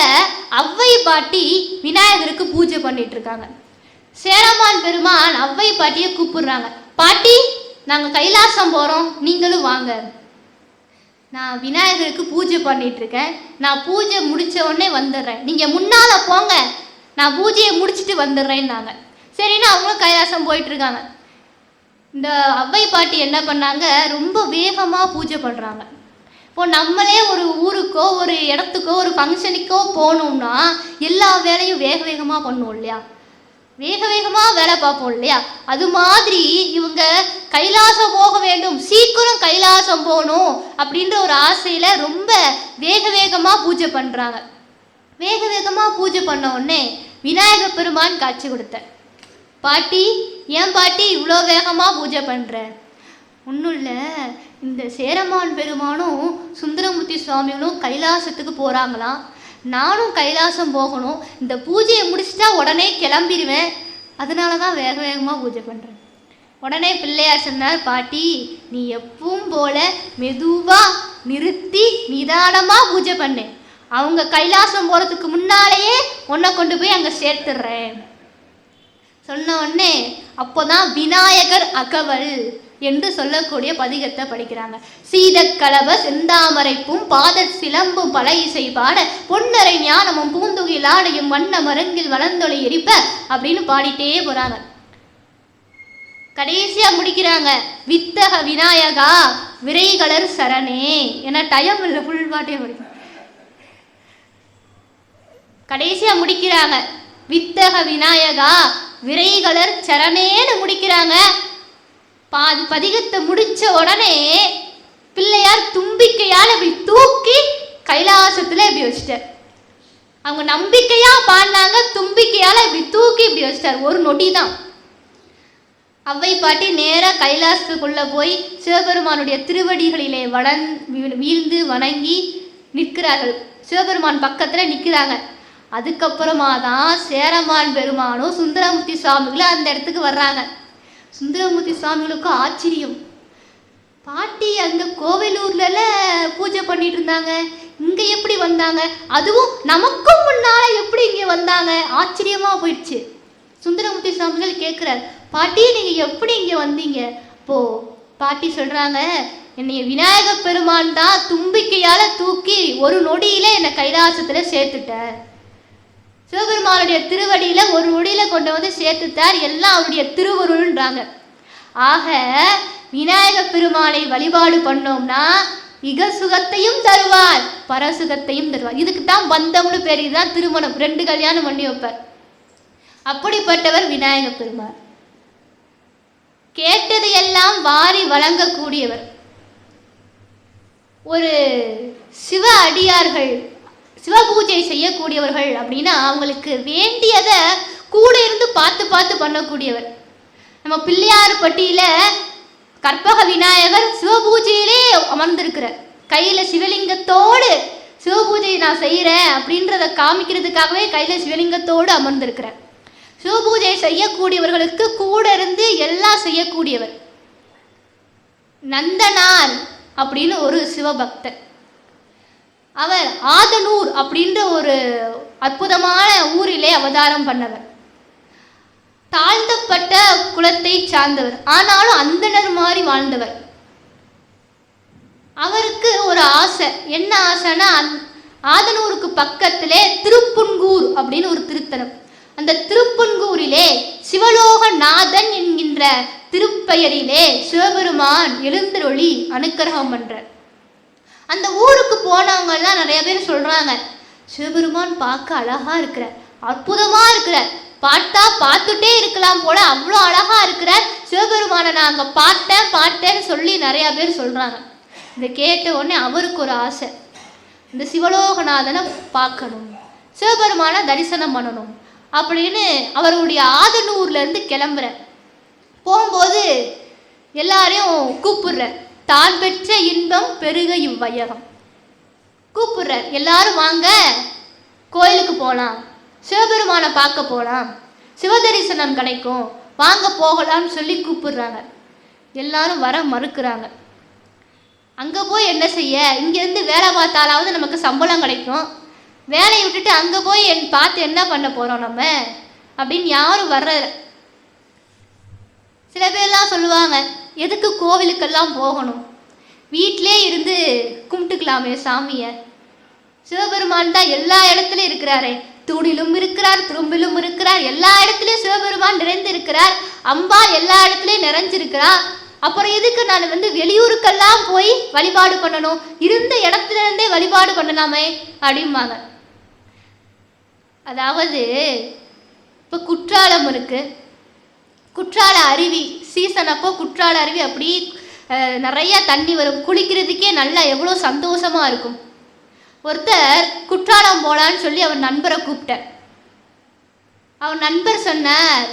அவ்வை பாட்டி விநாயகருக்கு பூஜை பண்ணிட்டு இருக்காங்க. சேரமான் பெருமான் அவ்வை பாட்டியை கூப்பிடுறாங்க. பாட்டி, நாங்கள் கைலாசம் போகிறோம், நீங்களும் வாங்க. நான் விநாயகருக்கு பூஜை பண்ணிட்டு இருக்கேன். நான் பூஜை முடிச்ச உடனே வந்துடுறேன். நீங்கள் முன்னால் போங்க, நான் பூஜையை முடிச்சுட்டு வந்துடுறேன்னாங்க. சரின்னு அவங்களும் கைலாசம் போயிட்டு இருக்காங்க. இந்த அவ்வை பாட்டி என்ன பண்ணாங்க, ரொம்ப வேகமாக பூஜை பண்ணுறாங்க. இப்போ நம்மளே ஒரு ஊருக்கோ ஒரு இடத்துக்கோ ஒரு ஃபங்க்ஷனுக்கோ போகணும்னா எல்லா வேலையும் வேக வேகமாக பண்ணுவோம் இல்லையா, வேக வேகமாக வேலை பார்ப்போம் இல்லையா. அது மாதிரி இவங்க கைலாசம் போக வேண்டும், சீக்கிரம் கைலாசம் போகணும் அப்படின்ற ஒரு ஆசையில் ரொம்ப வேக வேகமாக பூஜை பண்ணுறாங்க. வேக வேகமாக பூஜை பண்ண உடனே விநாயகர் பெருமான் காட்சி கொடுத்தார். பாட்டி, ஏன் பாட்டி இவ்வளோ வேகமாக பூஜை பண்ணுற? ஒன்றும் இல்லை, இந்த சேரமான் பெருமானும் சுந்தரமூர்த்தி சுவாமிகளும் கைலாசத்துக்கு போகிறாங்களாம். நானும் கைலாசம் போகணும், இந்த பூஜையை முடிச்சுட்டா உடனே கிளம்பிடுவேன், அதனால தான் வேக வேகமாக பூஜை பண்ணுறேன். உடனே பிள்ளையார் சொன்னார், பாட்டி நீ எப்பவும் போல மெதுவாக நிறுத்தி நிதானமாக பூஜை பண்ணு, அவங்க கைலாசம் போகிறதுக்கு முன்னாலேயே உன்னை கொண்டு போய் அங்கே சேர்த்துடுறேன் சொன்ன உடனே அப்போதான் விநாயகர் அகவல் என்று சொல்லக்கூடிய பதிகத்தை படிக்கிறாங்க. சீதக்கலவ செந்தாமரைப்பும் பாத சிலம்பும் பல இசை பாட பொன்னரை ஞானமும் பூந்துகில் ஆடையும் வண்ண மரங்கில் வளர்ந்தொளி எரிப்ப அப்படின்னு பாடிட்டே போறாங்க. கடைசியா முடிக்கிறாங்க, வித்தக விநாயகா விரைகளர் சரணே. ஏன்னா டைம் இல்லை, ஃபுல் பாட்டே படிக்கும். கடைசியா முடிக்கிறாங்க, வித்தக விநாயகா விரைகளர் சரணேன்னு முடிக்கிறாங்க. பதிகத்தை முடிச்ச உடனே பிள்ளையார் தும்பிக்கையால் இப்படி தூக்கி கைலாசத்துல இப்படி வச்சுட்டார். அவங்க நம்பிக்கையா பாடினாங்க, தும்பிக்கையால இப்படி தூக்கி இப்படி வச்சிட்டார். ஒரு நொடி தான். அவ்வை பாட்டி நேராக கைலாசத்துக்குள்ள போய் சிவபெருமானுடைய திருவடிகளிலே வீழ்ந்து வணங்கி நிற்கிறார்கள். சிவபெருமான் பக்கத்துல நிற்கிறாங்க. அதுக்கப்புறமா தான் சேரமான் பெருமானும் சுந்தரமூர்த்தி சுவாமிகளும் அந்த இடத்துக்கு வர்றாங்க. சுந்தரமூர்த்தி சுவாமிகளுக்கும் ஆச்சரியம், பாட்டி அங்கே கோவிலூர்ல பூஜை பண்ணிட்டு இருந்தாங்க, இங்கே எப்படி வந்தாங்க, அதுவும் நமக்கும் முன்னால எப்படி இங்கே வந்தாங்க, ஆச்சரியமா போயிடுச்சு. சுந்தரமூர்த்தி சுவாமிகள் கேட்குறார், பாட்டி நீங்கள் எப்படி இங்கே வந்தீங்க? அப்போ பாட்டி சொல்கிறாங்க, என்னைய விநாயக பெருமான் தான் தும்பிக்கையால் தூக்கி ஒரு நொடியில் என்னை கைலாசத்தில் சேர்த்துட்டார். சிவபெருமானுடைய திருவடியில் ஒரு நொடியில் கொண்டு வந்து சேர்த்துட்டார். எல்லாம் அவருடைய திருவருள்ன்றாங்க. ஆக விநாயக பெருமானை வழிபாடு பண்ணோம்னா இகசுகத்தையும் தருவார், பரசுகத்தையும் தருவார். இதுக்கு தான் பந்தம்னு பேர். இதுதான் திருமணம், 2 கல்யாணம் பண்ணி வைப்பார். அப்படிப்பட்டவர் விநாயக பெருமான். கேட்டதையெல்லாம் வாரி வழங்கக்கூடியவர். ஒரு சிவ அடியார்கள், சிவபூஜை செய்யக்கூடியவர்கள் அப்படின்னா அவங்களுக்கு வேண்டியதை கூட இருந்து பார்த்து பார்த்து பண்ணக்கூடியவர். நம்ம பிள்ளையார் பட்டியில கற்பக விநாயகர் சிவபூஜையிலே அமர்ந்திருக்கிறார். கையில் சிவலிங்கத்தோடு சிவபூஜை நான் செய்கிறேன் அப்படின்றத காமிக்கிறதுக்காகவே கையில் சிவலிங்கத்தோடு அமர்ந்திருக்கிறார். சிவபூஜை செய்யக்கூடியவர்களுக்கு கூட இருந்து எல்லாம் செய்யக்கூடியவர். நந்தனார் அப்படின்னு ஒரு சிவபக்தர். அவர் ஆதனூர் அப்படின்ற ஒரு அற்புதமான ஊரிலே அவதாரம் பண்ணவர். தாழ்த்தப்பட்ட குலத்தை சார்ந்தவர், ஆனாலும் அந்தனர் மாதிரி வாழ்ந்தவர். அவருக்கு ஒரு ஆசை. என்ன ஆசைன்னா, ஆதனூருக்கு பக்கத்திலே திருப்புன்கூர் அப்படின்னு ஒரு திருத்தலம். அந்த திருப்புன்கூரிலே சிவலோகநாதன் என்கின்ற திருப்பெயரிலே சிவபெருமான் எழுந்தருளி அனுக்கிரகம் பண்றார். அந்த ஊருக்கு போனவங்க தான் நிறைய பேர் சொல்றாங்க, சிவபெருமான் பார்க்க அழகா இருக்கிறார், அற்புதமா இருக்கிறார், பார்த்தா பார்த்துட்டே இருக்கலாம் போல, அவ்வளோ அழகா இருக்கிறார், சிவபெருமானை நான் அங்கே பார்த்தேன்னு சொல்லி நிறைய பேர் சொல்றாங்க. இதை கேட்ட உடனே அவருக்கு ஒரு ஆசை, இந்த சிவலோகநாதனை பார்க்கணும், சிவபெருமானை தரிசனம் பண்ணணும் அப்படின்னு அவருடைய ஆதனூர்ல இருந்து கிளம்புற. போகும்போது எல்லாரையும் கூப்பிடுற, தான் பெற்ற இன்பம் பெருக இவ்வையகம் கூப்பிடுற, எல்லாரும் வாங்க கோயிலுக்கு போகலாம், சிவபெருமானை பார்க்க போகலாம், சிவதரிசனம் கிடைக்கும், வாங்க போகலாம்னு சொல்லி கூப்பிடுறாங்க. எல்லாரும் வர மறுக்கிறாங்க. அங்கே போய் என்ன செய்ய, இங்கேருந்து வேலை பார்த்தாலாவது நமக்கு சம்பளம் கிடைக்கும், வேலையை விட்டுட்டு அங்கே போய் பார்த்து என்ன பண்ண போகிறோம் நம்ம அப்படின்னு யாரும் வர்ற. சில பேர்லாம் சொல்லுவாங்க, எதுக்கு கோவிலுக்கெல்லாம் போகணும், வீட்டிலே இருந்து கும்பிட்டுக்கலாமே சாமியை, சிவபெருமான் தான் எல்லா இடத்துலையும் இருக்கிறாரே, தூணிலும் இருக்கிறார், துரும்பிலும் இருக்கிறார், எல்லா இடத்துலையும் சிவபெருமான் நிறைந்து இருக்கிறார், அம்பா எல்லா இடத்துலையும் நிறைஞ்சிருக்கிறார், அப்புறம் எதுக்கு நான் வெளியூருக்கெல்லாம் போய் வழிபாடு பண்ணணும், இருந்த இடத்துல இருந்தே வழிபாடு பண்ணலாமே அப்படிம்பாங்க. அதாவது இப்போ குற்றாலம் இருக்கு, குற்றால அருவி சீசன் அப்போ குற்றால அருவி அப்படி நிறைய தண்ணி வரும், குளிக்கிறதுக்கே நல்லா எவ்வளோ சந்தோஷமா இருக்கும். ஒருத்தர் குற்றாலம் போலான்னு சொல்லி அவர் நண்பரை கூப்பிட்டார். அவர் நண்பர் சொன்னார்,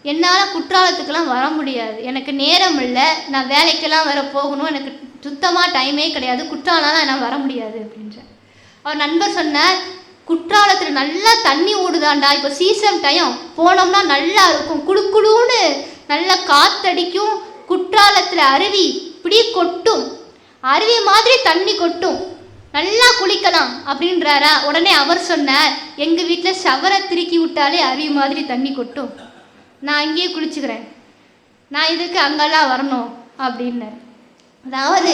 என்னால் குற்றாலத்துக்கெல்லாம் வர முடியாது, எனக்கு நேரம் இல்லை, நான் வேலைக்கெல்லாம் வர போகணும், எனக்கு சுத்தமாக டைமே கிடையாது, குற்றாலம்லாம் நான் வர முடியாது அப்படின்ற. அவர் நண்பர் சொன்னார், குற்றாலத்தில் நல்லா தண்ணி ஓடுதாண்டா, இப்போ சீசன் டைம் போனோம்னா நல்லா இருக்கும், குடுக்குடுன்னு நல்லா காத்தடிக்கும். குற்றாலத்தில் அருவி இப்படி கொட்டும், அருவி மாதிரி தண்ணி கொட்டும், நல்லா குளிக்கலாம் அப்படின்றாரா. உடனே அவர் சொன்னார், எங்கள் வீட்டில் ஷவரை திருக்கி விட்டாலே அருவி மாதிரி தண்ணி கொட்டும், நான் அங்கேயே குளிச்சுக்கிறேன், நான் இதுக்கு அங்கெல்லாம் வரணும் அப்படின்னாரு. அதாவது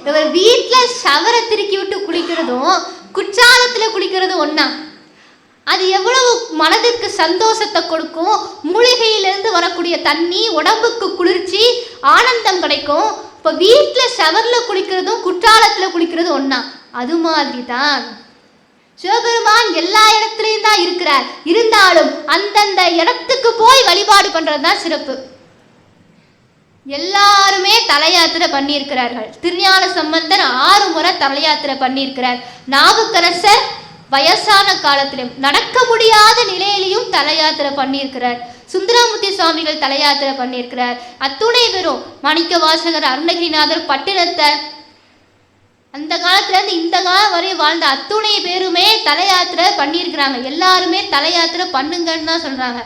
இவர் வீட்டில் ஷவரை திருக்கி விட்டு குளிக்கிறதும் குற்றாலத்தில் குளிக்கிறதும் ஒன்றா. அது எவ்வளவு மனதிற்கு சந்தோஷத்தை கொடுக்கும். மூலிகையிலிருந்து வரக்கூடிய தண்ணி உடம்புக்கு குளிர்ச்சி, ஆனந்தம் கிடைக்கும். இப்போ வீட்டில் ஷவரில் குளிக்கிறதும் குற்றாலத்தில் குளிக்கிறதும் ஒன்றா. அது மாதிரி தான் சிவபெருமான் எல்லா இடத்துலையும் தான் இருக்கிறார். இருந்தாலும் அந்தந்த இடத்துக்கு போய் வழிபாடு பண்ணுறது தான் சிறப்பு. எல்லாருமே தல யாத்திரை பண்ணியிருக்கிறார்கள். திருஞான சம்பந்தர் 6 முறை தல யாத்திரை பண்ணியிருக்கிறார். நாவுக்கரசர் வயசான காலத்திலும் நடக்க முடியாத நிலையிலையும் தல யாத்திரை பண்ணியிருக்கிறார். சுந்தரமூர்த்தி சுவாமிகள் தல யாத்திரை பண்ணியிருக்கிறார். அத்துணை பேரும் மாணிக்க வாசகர், அருணகிரிநாதர், பட்டினத்தர், அந்த காலத்துலேருந்து இந்த காலம் வரை வாழ்ந்த அத்துணை பேருமே தல யாத்திரை பண்ணியிருக்கிறாங்க. எல்லாருமே தல யாத்திரை பண்ணுங்கன்னு தான் சொல்கிறாங்க.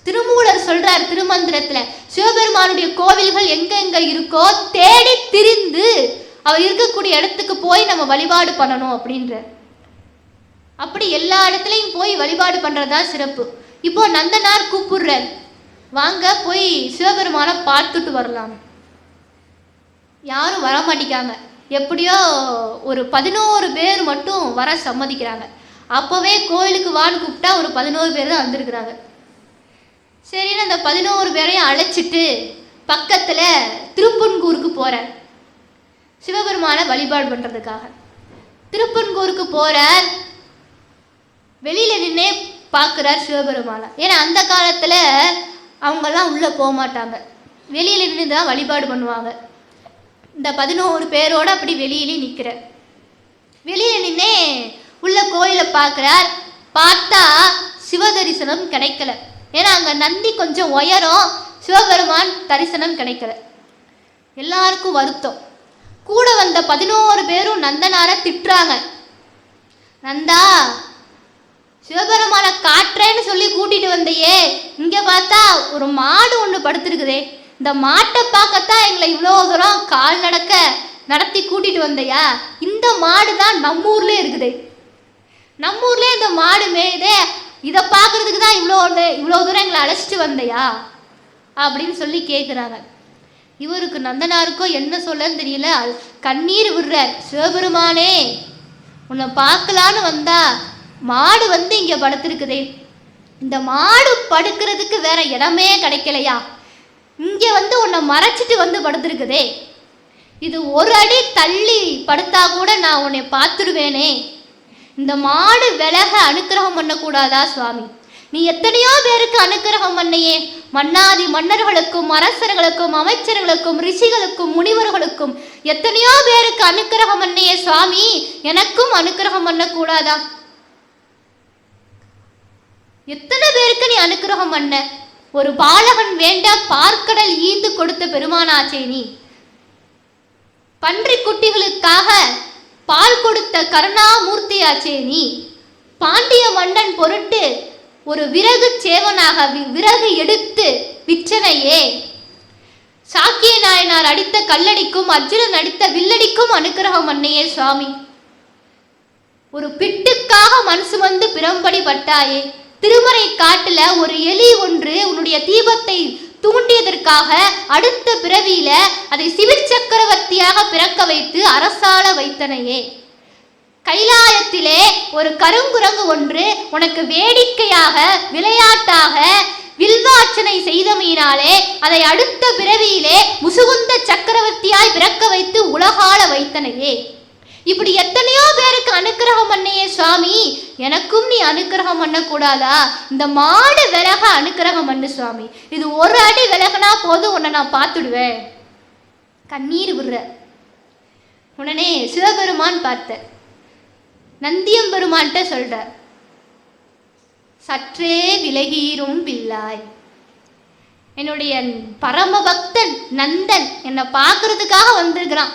திருமூலர் சொல்றார் திருமந்திரத்துல, சிவபெருமானுடைய கோவில்கள் எங்கெங்க இருக்கோ தேடி திரிந்து அவர் இருக்கக்கூடிய இடத்துக்கு போய் நம்ம வழிபாடு பண்ணணும் அப்படின்ற. அப்படி எல்லா இடத்துலையும் போய் வழிபாடு பண்றதுதான் சிறப்பு. இப்போ நந்தனார் கூப்பிடுறார், வாங்க போய் சிவபெருமானை பார்த்துட்டு வரலாம். யாரும் வர மாட்டேங்காங்க. எப்படியோ ஒரு 11 பேர் மட்டும் வர சம்மதிக்கிறாங்க. அப்போவே கோயிலுக்கு வான்னு கூப்பிட்டா ஒரு 11 பேர் தான் வந்திருக்கிறாங்க. சரின்னு அந்த 11 பேரையும் அழைச்சிட்டு பக்கத்தில் திருப்பன்கூருக்கு போகிறார் சிவபெருமானை வழிபாடு பண்ணுறதுக்காக. திருப்பன்கூருக்கு போகிறார். வெளியில் நின்னே பார்க்குறார் சிவபெருமானை. ஏன்னா அந்த காலத்தில் அவங்கெல்லாம் உள்ளே போக மாட்டாங்க, வெளியில் நின்று தான் வழிபாடு பண்ணுவாங்க. இந்த 11 பேரோடு அப்படி வெளியிலே நிற்கிறார். வெளியில் நின்னே உள்ள கோயிலை பார்க்குறார். பார்த்தா சிவ தரிசனம் கிடைக்கல. ஏன்னா அங்கே நந்தி கொஞ்சம் உயரம், சிவபெருமான் தரிசனம் கிடைக்கல. எல்லாருக்கும் வருத்தம். கூட வந்த 11 பேரும் நந்தனாரை திட்டுறாங்க. நந்தா, சிவபெருமானை காட்டுறேன்னு சொல்லி கூட்டிட்டு வந்தையே, இங்கே பார்த்தா ஒரு மாடு ஒன்று படுத்துருக்குதே, இந்த மாட்டை பார்க்கத்தான் எங்களை இவ்வளோ தூரம் கால் நடத்தி கூட்டிட்டு வந்தையா? இந்த மாடு தான் நம்ம ஊர்லேயே இருக்குதே, நம்ம ஊர்லேயே இந்த மாடு மேயுதே, இதை பார்க்கறதுக்கு தான் இவ்வளோ தூரம் எங்களை அழைச்சிட்டு வந்தையா அப்படின்னு சொல்லி கேட்குறாங்க. இவருக்கு நந்தனாருக்கோ என்ன சொல்லன்னு தெரியல, கண்ணீர் விடுறார். சிவபெருமானே, உன்னை பார்க்கலான்னு வந்தா மாடு வந்து இங்கே படுத்துருக்குதே, இந்த மாடு படுக்கிறதுக்கு வேற இடமே கிடைக்கலையா? இங்கே வந்து உன்னை மறைச்சிட்டு வந்து படுத்துருக்குதே, இது ஒரு அடி தள்ளி படுத்தா கூட நான் உன்னை பார்த்துடுவேனே, இந்த மாடு விலக அனுக்கிரகம் பண்ணக்கூடாதா சுவாமி? நீ எத்தனையோ பேருக்கு அனுக்கிரகம் பண்ணையே, மன்னாதி மன்னர்களுக்கும் அரசர்களுக்கும் அமைச்சர்களுக்கும் ரிஷிகளுக்கும் முனிவர்களுக்கும் எத்தனையோ பேருக்கு அனுக்கிரகம் பண்ணையே சுவாமி, எனக்கும் அனுக்கிரகம் பண்ணக்கூடாதா? எத்தனை பேருக்கு நீ அனுக்கிரகம் பண்ண? ஒரு பாலகன் வேண்ட பார்க்கடல் ஈந்து கொடுத்த பெருமானாச்சே நீ. பன்றி குட்டிகளுக்காக பால் கொடுத்த கருணாமூர்த்தியாச்சே நீ. பாண்டிய மன்னன் பொருட்டு ஒரு விறகு சேவனாக விறகு எடுத்து விற்றனையே. சாக்கிய நாயனார் அடித்த கல்லடிக்கும் அர்ஜுனன் அடித்த வில்லடிக்கும் அனுக்கிரகம் பண்ணையே சுவாமி. ஒரு பிட்டுக்காக மண் சுமந்து பிறம்படி பட்டாயே. திருமறை காட்டுல ஒரு எலி ஒன்று உன்னுடைய தீபத்தை தூண்டியதற்காக அடுத்த பிறவியில அதை சிவில் சக்கரவர்த்தியாக பிறக்க வைத்து அரசாள வைத்தனையே. கைலாயத்திலே ஒரு கருங்குரங்கு ஒன்று உனக்கு வேடிக்கையாக விளையாட்டாக வில்வார்ச்சனை செய்தமையினாலே அதை அடுத்த பிறவியிலே முசுகுந்த சக்கரவர்த்தியாய் பிறக்க வைத்து உலகாள வைத்தனையே. இப்படி எத்தனையோ பேருக்கு அனுக்கிரகம் பண்ணையே சுவாமி, எனக்கும் நீ அனுக்கிரகம் பண்ணக்கூடாதா? இந்த மாடு விலக அனுக்கிரகம் பண்ணு சுவாமி, இது ஒரு அடி விலகனா போதும், உன்னை நான் பார்த்துடுவேன். கண்ணீர் விடுற. உடனே சிவபெருமான் பார்த்த நந்தியம்பெருமான்கிட்ட சொல்ற, சற்றே விலகீரும் பிள்ளாய், என்னுடைய பரம பக்தன் நந்தன் என்னை பார்க்கறதுக்காக வந்திருக்கிறான்,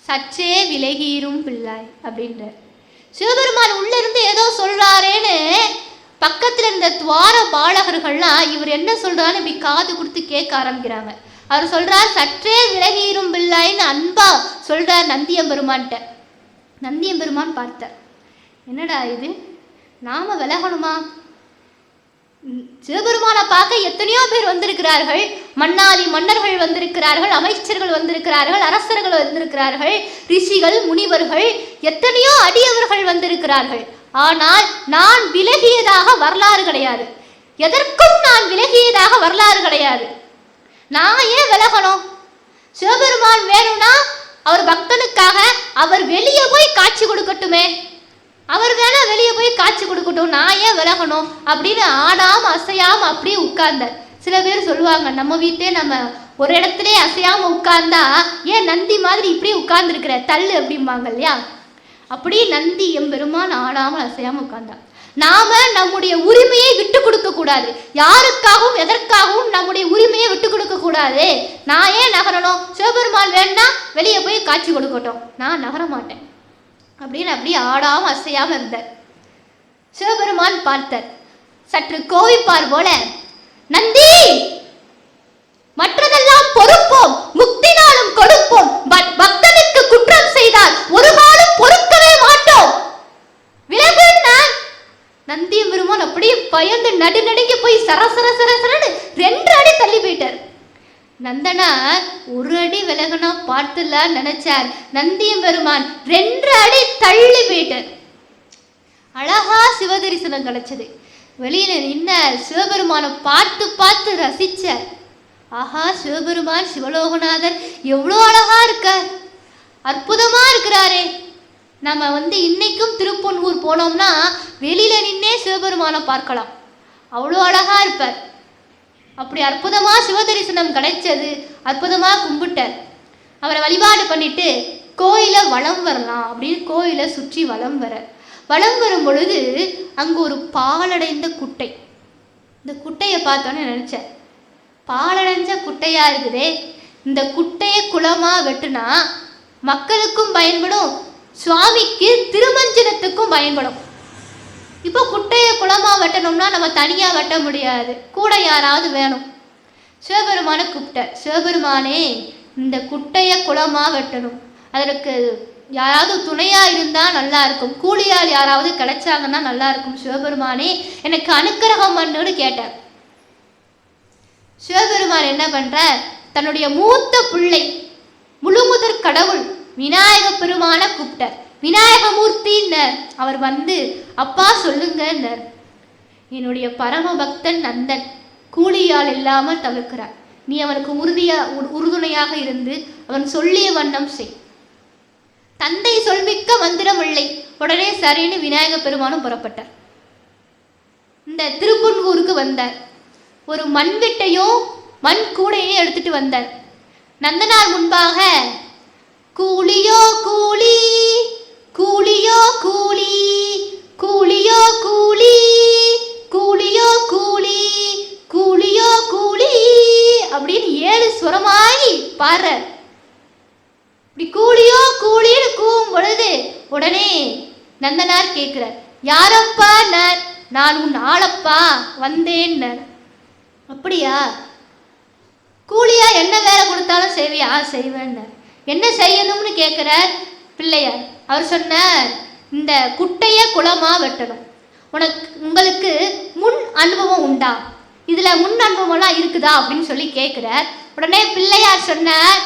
சற்றே விலகீரும் பிள்ளாய் அப்படின்ற. சிவபெருமான் உள்ள இருந்து ஏதோ சொல்றாரேன்னு பக்கத்துல இருந்த துவார பாலகர்கள்லாம் இவர் என்ன சொல்றான்னு இப்படி காது கொடுத்து கேட்க ஆரம்பிக்கிறாங்க. அவர் சொல்றார், சற்றே விலகிரும் பிள்ளைன்னு அன்பா சொல்றார் நந்தியம்பெருமான்கிட்ட. நந்தியம்பெருமான் பார்த்தார், என்னடா இது, நாம விலகணுமா? சிவபெருமானை பார்க்க எத்தனையோ பேர் வந்திருக்கிறார்கள், மன்னாதி மன்னர்கள் வந்திருக்கிறார்கள், அமைச்சர்கள் வந்திருக்கிறார்கள், அரசர்கள் வந்திருக்கிறார்கள், ரிஷிகள் முனிவர்கள், எத்தனையோ அடியவர்கள் வந்திருக்கிறார்கள். ஆனால் நான் விலகியதாக வரலாறு கிடையாது. எதற்கும் நான் விலகியதாக வரலாறு கிடையாது. நான் ஏன் விலகணும்? சிவபெருமான் வேணும்னா அவர் பக்தனுக்காக அவர் வெளியே போய் காட்சி கொடுக்கட்டுமே, அவர் வேணா வெளியே போய் காட்சி கொடுக்கட்டும், நான் ஏன் விலகணும் அப்படின்னு ஆடாம அசையாம அப்படியே உட்கார்ந்தார். சில பேர் சொல்லுவாங்க, நம்ம வீட்டே நம்ம ஒரு இடத்துல அசையாம உட்கார்ந்தா ஏன் நந்தி மாதிரி இப்படி உட்கார்ந்துருக்கிற தள்ளு அப்படிம்பாங்க இல்லையா? அப்படி நந்தி எம்பெருமான் ஆடாமல் அசையாம உட்கார்ந்தா. நாம நம்முடைய உரிமையை விட்டு கொடுக்க கூடாது, யாருக்காகவும் எதற்காகவும் நம்முடைய உரிமையை விட்டு கொடுக்க கூடாது. நான் ஏன் நகரணும்? சிவபெருமான் வேணா வெளியே போய் காட்சி கொடுக்கட்டும், நான் நகர மாட்டேன் அப்படின்னு அப்படியே ஆடாம அசையாம இருந்தார். சிவபெருமான் பார்த்தார், சற்று கோவிப்பார் போல, நந்தி, மற்றதெல்லாம் பொறுப்போம், முக்தினாலும் கொடுப்போம், பக்தனுக்கு குற்றம் செய்தால் ஒரு காலம் பொறுக்கவே மாட்டோம், விலகுன்னா. நந்தியம்பெருமான் அப்படியே பயந்து நடுநடுங்கி போய் சரசர சரசரன்னு 2 அடி தள்ளி போயிட்டார். நந்தனார் ஒரு அடி விலகுனா பார்த்துலாம் நினைச்சார். நந்தியம்பெருமான் 2 அடி தள்ளி போயிட்டார். அழகா சிவதரிசனம் கிடைச்சது. வெளியில நின்ன சிவபெருமானை பார்த்து பார்த்து ரசிச்சார். ஆஹா, சிவபெருமான் சிவலோகநாதர் எவ்வளோ அழகா இருக்கார், அற்புதமா இருக்கிறாரே. நம்ம இன்னைக்கும் திருப்பொன்கூர் போனோம்னா வெளியில நின்னே சிவபெருமானை பார்க்கலாம், அவ்வளோ அழகா இருப்பார். அப்படி அற்புதமா சிவதரிசனம் கிடைச்சது. அற்புதமா கும்பிட்டார். அவரை வழிபாடு பண்ணிட்டு கோயிலை வலம் வரலாம் அப்படின்னு கோயிலை சுற்றி வலம் வரும் பொழுது அங்கு ஒரு பாலடைந்த குட்டை. இந்த குட்டையை பார்த்தோன்னே நினைச்சேன், பாலடைஞ்ச குட்டையா இருக்குதே, இந்த குட்டையை குளமா வெட்டுனா மக்களுக்கும் பயன்படும், சுவாமிக்கு திருமஞ்சனத்துக்கும் பயன்படும். இப்போ குட்டையை குளமா வெட்டணும்னா நம்ம தனியா வெட்ட முடியாது, கூட யாராவது வேணும். சிவபெருமானை கூப்பிட்டார். சிவபெருமானே, இந்த குட்டையை குளமா வெட்டணும், அதற்கு யாராவது துணையா இருந்தா நல்லா இருக்கும், கூலியால் யாராவது கிடைச்சாங்கன்னா நல்லா இருக்கும். சிவபெருமானே, எனக்கு அனுக்கிரகம் பண்ணுன்னு கேட்டார். சிவபெருமான் என்ன பண்ற, தன்னுடைய மூத்த பிள்ளை முழுமுதற் கடவுள் விநாயக பெருமான கூப்பிட்டார். விநாயகமூர்த்தின்னர். அவர் அப்பா சொல்லுங்கன்னர். என்னுடைய பரம பக்தன் நந்தன் கூலியால் இல்லாமல் தவிர்க்கிறார், நீ அவனுக்கு உறுதுணையாக இருந்து அவன் சொல்லிய வண்ணம் செய். தந்தை சொல்மிக்க மந்திரம் இல்லை. உடனே சரின்னு விநாயக பெருமானும் புறப்பட்டார். இந்த திருப்பொன்கூருக்கு வந்தார். ஒரு மண்வெட்டையும் மண் கூடையும் எடுத்துட்டு வந்தார். நந்தனார் முன்பாக, கூலியோ கூலி, கூலியோ கூலி, கூலியோ கூலி, கூலியோ கூலி, கூலியோ கூலி அப்படின்னு 7 ஸ்வரமாகி பாடுறார். இப்படி கூலியோ கூலின்னு கூவும் பொழுது உடனே நந்தனார் கேட்கிறார், யாரப்பா? நான் உன் ஆளப்பா வந்தேன். அப்படியா? கூலியா என்ன வேலை கொடுத்தாலும் செய்வியா? செய்வேன். என்ன செய்யணும்னு கேட்கிறார் பிள்ளையார். அவர் சொன்னார், இந்த குட்டையை குளமா வெட்டணும். உங்களுக்கு முன் அனுபவம் உண்டா? இதுல முன் அனுபவம்லாம் இருக்குதா அப்படின்னு சொல்லி கேட்கிறார். உடனே பிள்ளையார் சொன்னார்,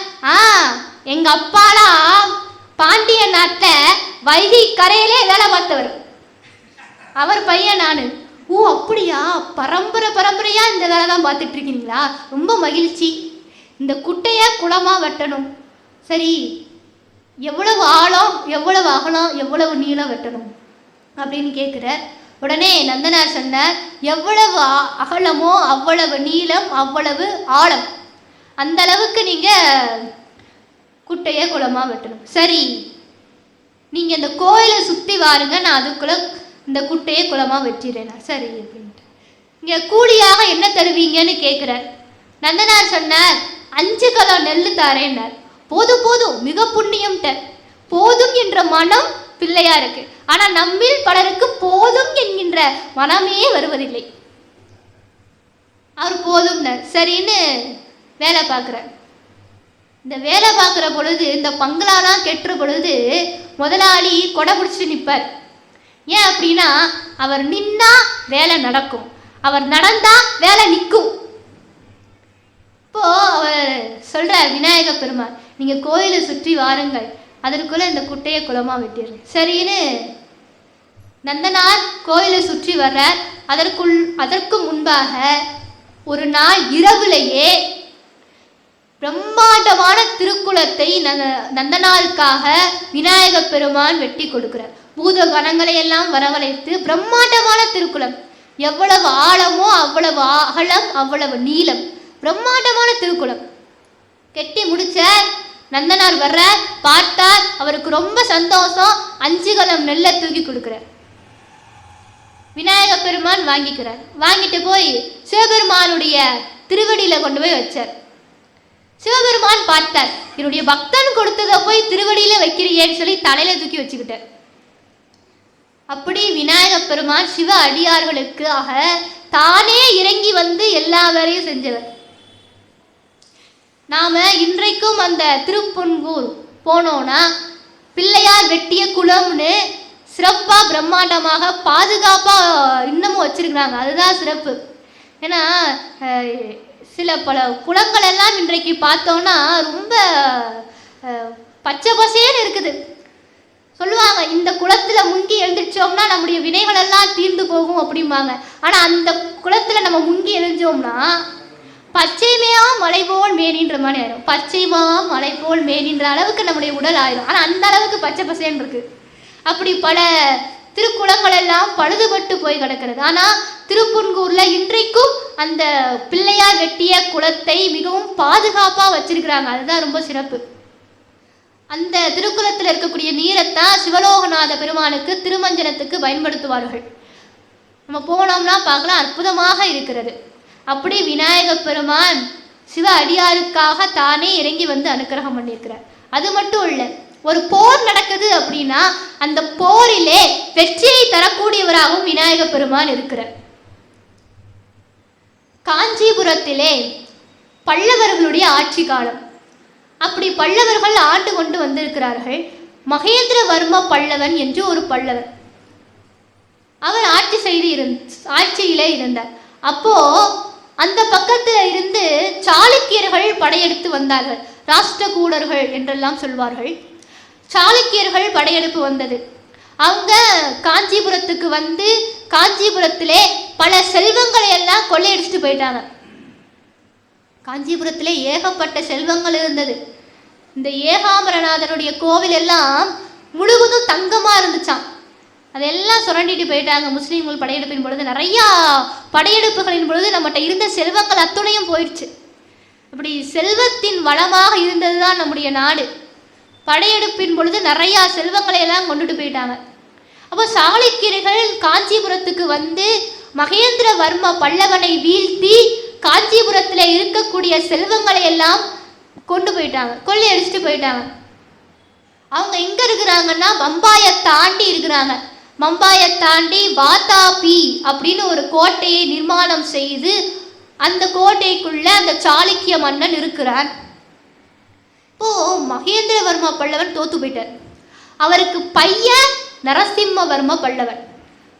எங்க அப்பாலாம் பாண்டிய நாட்டில் வைகை கரையிலே வேலை பார்த்தவர், அவர் பையன் நானு. ஓ அப்படியா? பரம்பரையா இந்த வேலை தான் பார்த்துட்டு இருக்கீங்களா? ரொம்ப மகிழ்ச்சி. இந்த குட்டையை குளமா வெட்டணும். சரி, எவ்வளவு ஆழம், எவ்வளவு அகலம், எவ்வளவு நீளம் வெட்டணும் அப்படின்னு கேட்குறார். உடனே நந்தனார் சொன்னார், எவ்வளவு அகலமோ அவ்வளவு நீளம், அவ்வளவு ஆழம், அந்த அளவுக்கு நீங்க குட்டையை குளமா வெட்டணும். சரி, நீங்க இந்த கோயிலை சுத்தி வாருங்க, நான் அதுக்குள்ள இந்த குட்டையை குளமா வெட்டிடுறேன். சரி அப்படின்ட்டு. இங்க கூலியாக என்ன தருவீங்கன்னு கேட்கிறார். நந்தனார் சொன்னார், 5 கலம் நெல் தாரேன்னார். போதும் மிக புண்ணியம் போதும் என்ற மனம் பிள்ளையா இருக்கு. ஆனா நம்மில் பலருக்கு போதும் என்கின்ற மனமே வருவதில்லை. அவர் போதும்னார், சரின்னு வேலை பார்க்குறார். இந்த வேலை பார்க்குற பொழுது இந்த பங்களாலாம் கெட்டுற பொழுது முதலாளி கொடை பிடிச்சிட்டு நிற்பார். ஏன் அப்படின்னா அவர் நின்னா வேலை நடக்கும், அவர் நடந்தா வேலை நிற்கும். இப்போ அவர் சொல்றார் விநாயக பெருமாள், நீங்க கோயிலை சுற்றி வாருங்கள், அதற்குள்ள இந்த குட்டையை குளமா வெட்டிடுறேன். சரின்னு நந்தனார் கோயிலை சுற்றி வர்றார். அதற்கு முன்பாக ஒரு நாள் இரவுலேயே பிரம்மாண்டமான திருக்குளத்தை நந்தனாருக்காக விநாயக பெருமான் வெட்டி கொடுக்கிறார். பூத கணங்களை எல்லாம் வரவழைத்து பிரம்மாண்டமான திருக்குளம், எவ்வளவு ஆழமோ அவ்வளவு அகலம், அவ்வளவு நீளம், பிரம்மாண்டமான திருக்குளம் கெட்டி முடிச்ச நந்தனார் வர்ற பார்த்தார். அவருக்கு ரொம்ப சந்தோஷம். 5 கலம் நெல்லை தூக்கி கொடுக்கிறார். விநாயக பெருமான் வாங்கிக்கிறார். வாங்கிட்டு போய் சிவபெருமானுடைய திருவடியில கொண்டு போய் வச்சார். சிவபெருமான் பார்த்தார், என்னுடைய பக்தன் கொடுத்ததை போய் திருவடியில வைக்கிறியேன்னு சொல்லி தலையில தூக்கி வச்சுக்கிட்டார். அப்படி விநாயக பெருமான் சிவ அடியார்களுக்காக தானே இறங்கி வந்து எல்லா வேலையும் செஞ்சவர். நாம இன்றைக்கும் அந்த திருப்பொன்கூர் போனோம்னா பிள்ளையார் வெட்டிய குளம்னு சிறப்பாக பிரம்மாண்டமாக பாதுகாப்பாக இன்னமும் வச்சிருக்கிறாங்க. அதுதான் சிறப்பு. ஏன்னா சில பல குளங்கள் எல்லாம் இன்றைக்கு பார்த்தோம்னா ரொம்ப பச்சை பசேன்னு இருக்குது. சொல்லுவாங்க, இந்த குளத்துல முங்கி எழுந்திரிச்சோம்னா நம்முடைய வினைகள் எல்லாம் தீர்ந்து போகும் அப்படிம்பாங்க. ஆனால் அந்த குளத்துல நம்ம முங்கி எழுந்தோம்னா பச்சைமையா மலை போல் மேனின்ற மாதிரி ஆயிரும். பச்சைமா மலை போல் மேனின்ற அளவுக்கு நம்முடைய உடல் ஆயிரும். ஆனால் அந்த அளவுக்கு பச்சை பசேன்னு இருக்கு. அப்படி பல திருக்குளங்கள் எல்லாம் பழுதுபட்டு போய் கிடக்கிறது. ஆனால் திருப்பொன்கூர்ல இன்றைக்கும் அந்த பிள்ளையார் வெட்டிய குளத்தை மிகவும் பாதுகாப்பாக வச்சிருக்கிறாங்க. அதுதான் ரொம்ப சிறப்பு. அந்த திருக்குளத்தில் இருக்கக்கூடிய நீரைத்தான் சிவலோகநாத பெருமானுக்கு திருமஞ்சனத்துக்கு பயன்படுத்துவார்கள். நம்ம போனோம்னா பார்க்கலாம், அற்புதமாக இருக்கிறது. அப்படி விநாயக பெருமான் சிவ அடியாருக்காக தானே இறங்கி வந்து அனுக்கிரகம் பண்ணியிருக்கிறார். அது மட்டும் இல்லை, ஒரு போர் நடக்குது அப்படின்னா அந்த போரிலே வெற்றியை தரக்கூடியவராகவும் விநாயக பெருமான் இருக்கிறார். காஞ்சிபுரத்திலே பல்லவர்களுடைய ஆட்சி காலம். அப்படி பல்லவர்கள் ஆண்டு கொண்டு வந்திருக்கிறார்கள். மகேந்திரவர்ம பல்லவன் என்று ஒரு பல்லவர், அவர் ஆட்சியிலே இருந்தார். அப்போ அந்த பக்கத்தில் இருந்து சாளுக்கியர்கள் படையெடுத்து வந்தார்கள். ராஷ்டிரகூடர்கள் என்றெல்லாம் சொல்வார்கள். சாளுக்கியர்கள் படையெடுப்பு வந்தது. அவங்க காஞ்சிபுரத்துக்கு வந்து காஞ்சிபுரத்திலே பல செல்வங்களை எல்லாம் கொள்ளையடிச்சுட்டு போயிட்டாங்க. காஞ்சிபுரத்திலே ஏகப்பட்ட செல்வங்கள் இருந்தது. இந்த ஏகாம்பரநாதருடைய கோவில் எல்லாம் முழுவதும் தங்கமா இருந்துச்சாம். அதெல்லாம் சுரண்டிட்டு போயிட்டாங்க. முஸ்லீம்கள் படையெடுப்பின் பொழுது, நிறையா படையெடுப்புகளின் பொழுது நம்மகிட்ட இருந்த செல்வங்கள் அத்துணையும் போயிடுச்சு. அப்படி செல்வத்தின் வளமாக இருந்தது தான் நம்முடைய நாடு. படையெடுப்பின் பொழுது நிறையா செல்வங்களை எல்லாம் கொண்டுட்டு போயிட்டாங்க. அப்போ சாளுக்கியர்கள் காஞ்சிபுரத்துக்கு வந்து மகேந்திரவர்ம பல்லவனை வீழ்த்தி காஞ்சிபுரத்தில் இருக்கக்கூடிய செல்வங்களை எல்லாம் கொண்டு போயிட்டாங்க, கொள்ளையடிச்சுட்டு போயிட்டாங்க. அவங்க எங்க இருக்கிறாங்கன்னா பம்பாயை தாண்டி இருக்கிறாங்க. பம்பாயை தாண்டி வாதாபி அப்படின்னு ஒரு கோட்டையை நிர்மாணம் செய்து அந்த கோட்டைக்குள்ள அந்த சாளுக்கிய மன்னன் இருக்கிறான். இப்போ மகேந்திரவர்ம பல்லவன் தோத்து போயிட்டார். அவருக்கு பையன் நரசிம்மவர்ம பல்லவன்.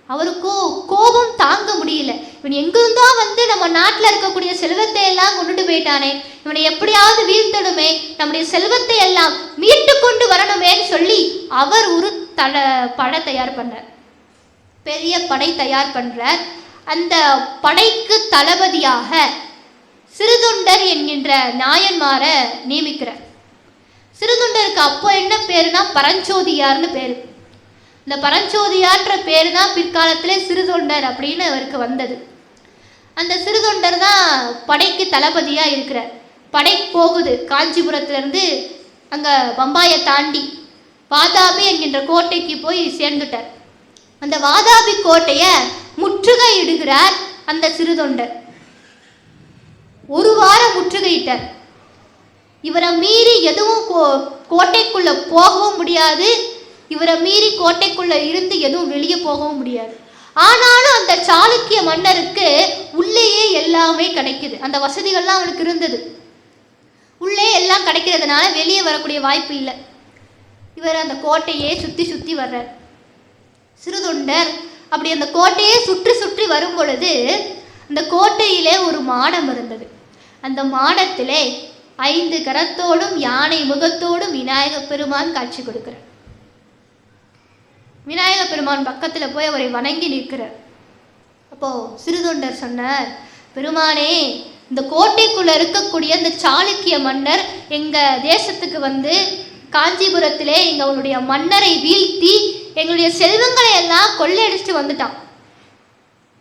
அவருக்கோ கோபம் தாங்க முடியல. இவன் எங்கிருந்தோ வந்து நம்ம நாட்டில் இருக்கக்கூடிய செல்வத்தை எல்லாம் கொண்டுட்டு போயிட்டானே, இவனை எப்படியாவது வீழ்த்தணுமே, நம்முடைய செல்வத்தை எல்லாம் மீட்டு கொண்டு வரணுமேன்னு சொல்லி அவர் ஒரு படை தயார் பண்ணார். பெரிய படை தயார் பண்றார். அந்த படைக்கு தளபதியாக சிறுதொண்டர் என்கின்ற நாயன்மாரை நியமிக்கிறார். சிறுதொண்டருக்கு அப்போ என்ன பேருனா பரஞ்சோதியார்னு பேரு. இந்த பரஞ்சோதியார்ன்ற பேரு தான் பிற்காலத்தில் சிறுதொண்டர் அப்படின்னு அவருக்கு வந்தது. அந்த சிறுதொண்டர் தான் படைக்கு தளபதியாக இருக்கிறார். படை போகுது காஞ்சிபுரத்திலிருந்து அங்கே பம்பாயை தாண்டி வாதாபி என்கின்ற கோட்டைக்கு போய் சேர்ந்துட்டார். அந்த வாதாபி கோட்டையை முற்றுகையிடுகிறார் அந்த சிறுதொண்டர். ஒரு வாரம் முற்றுகையிட்டார். இவரை மீறி எதுவும் கோட்டைக்குள்ள போகவும் முடியாது, இவரை மீறி கோட்டைக்குள்ள இருந்து எதுவும் வெளியே போகவும் முடியாது. ஆனாலும் அந்த சாளுக்கிய மன்னருக்கு உள்ளேயே எல்லாமே கிடைக்குது. அந்த வசதிகள்லாம் அவனுக்கு இருந்தது. உள்ளே எல்லாம் கிடைக்கிறதுனால வெளியே வரக்கூடிய வாய்ப்பு இல்லை. இவர் அந்த கோட்டையே சுற்றி சுற்றி வர்றார். சிறுதொண்டர் அப்படி அந்த கோட்டையே சுற்றி சுற்றி வரும் பொழுது அந்த கோட்டையிலே ஒரு மாடம் இருந்தது. அந்த மாடத்திலே 5 கரத்தோடும் யானை முகத்தோடும் விநாயக பெருமான் காட்சி கொடுக்கிறார். விநாயக பெருமான் பக்கத்தில் போய் அவரை வணங்கி நிற்கிறார். அப்போ சிறுதொண்டர் சொன்னார், பெருமானே, இந்த கோட்டைக்குள்ள இருக்கக்கூடிய இந்த சாளுக்கிய மன்னர் எங்க தேசத்துக்கு வந்து காஞ்சிபுரத்திலே எங்களுடைய மன்னரை வீழ்த்தி எங்களுடைய செல்வங்களை எல்லாம் கொள்ளையடிச்சுட்டு வந்துட்டான்.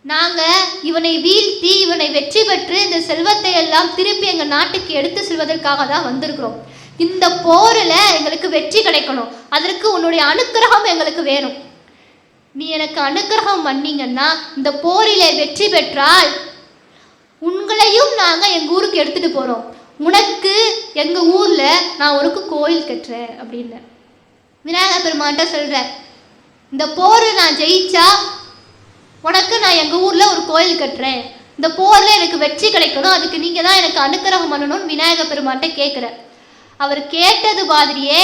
நாங்கள் இவனை வீழ்த்தி இவனை வெற்றி பெற்று இந்த செல்வத்தை எல்லாம் திருப்பி எங்கள் நாட்டுக்கு எடுத்து செல்வதற்காக தான் வந்திருக்கிறோம். இந்த போரில் எங்களுக்கு வெற்றி கிடைக்கணும். அதற்கு உன்னுடைய அனுக்கிரகம் எங்களுக்கு வேணும். நீ எனக்கு அனுக்கிரகம் பண்ணீங்கன்னா இந்த போரிலே வெற்றி பெற்றால் உங்களையும் நாங்கள் எங்கள் ஊருக்கு எடுத்துகிட்டு போகிறோம். உனக்கு எங்கள் ஊரில் நான் உனக்கு கோயில் கட்டுறேன் அப்படின்னு விநாயகர் பெருமான்கிட்ட சொல்கிறேன். இந்த போரை நான் ஜெயிச்சா உனக்கு நான் எங்கள் ஊரில் ஒரு கோயில் கட்டுறேன். இந்த போரில் எனக்கு வெற்றி கிடைக்கணும். அதுக்கு நீங்கள் தான் எனக்கு அனுக்கிரகம் பண்ணணும்னு விநாயகர் பெருமான்கிட்ட கேட்குறேன். அவர் கேட்டது மாதிரியே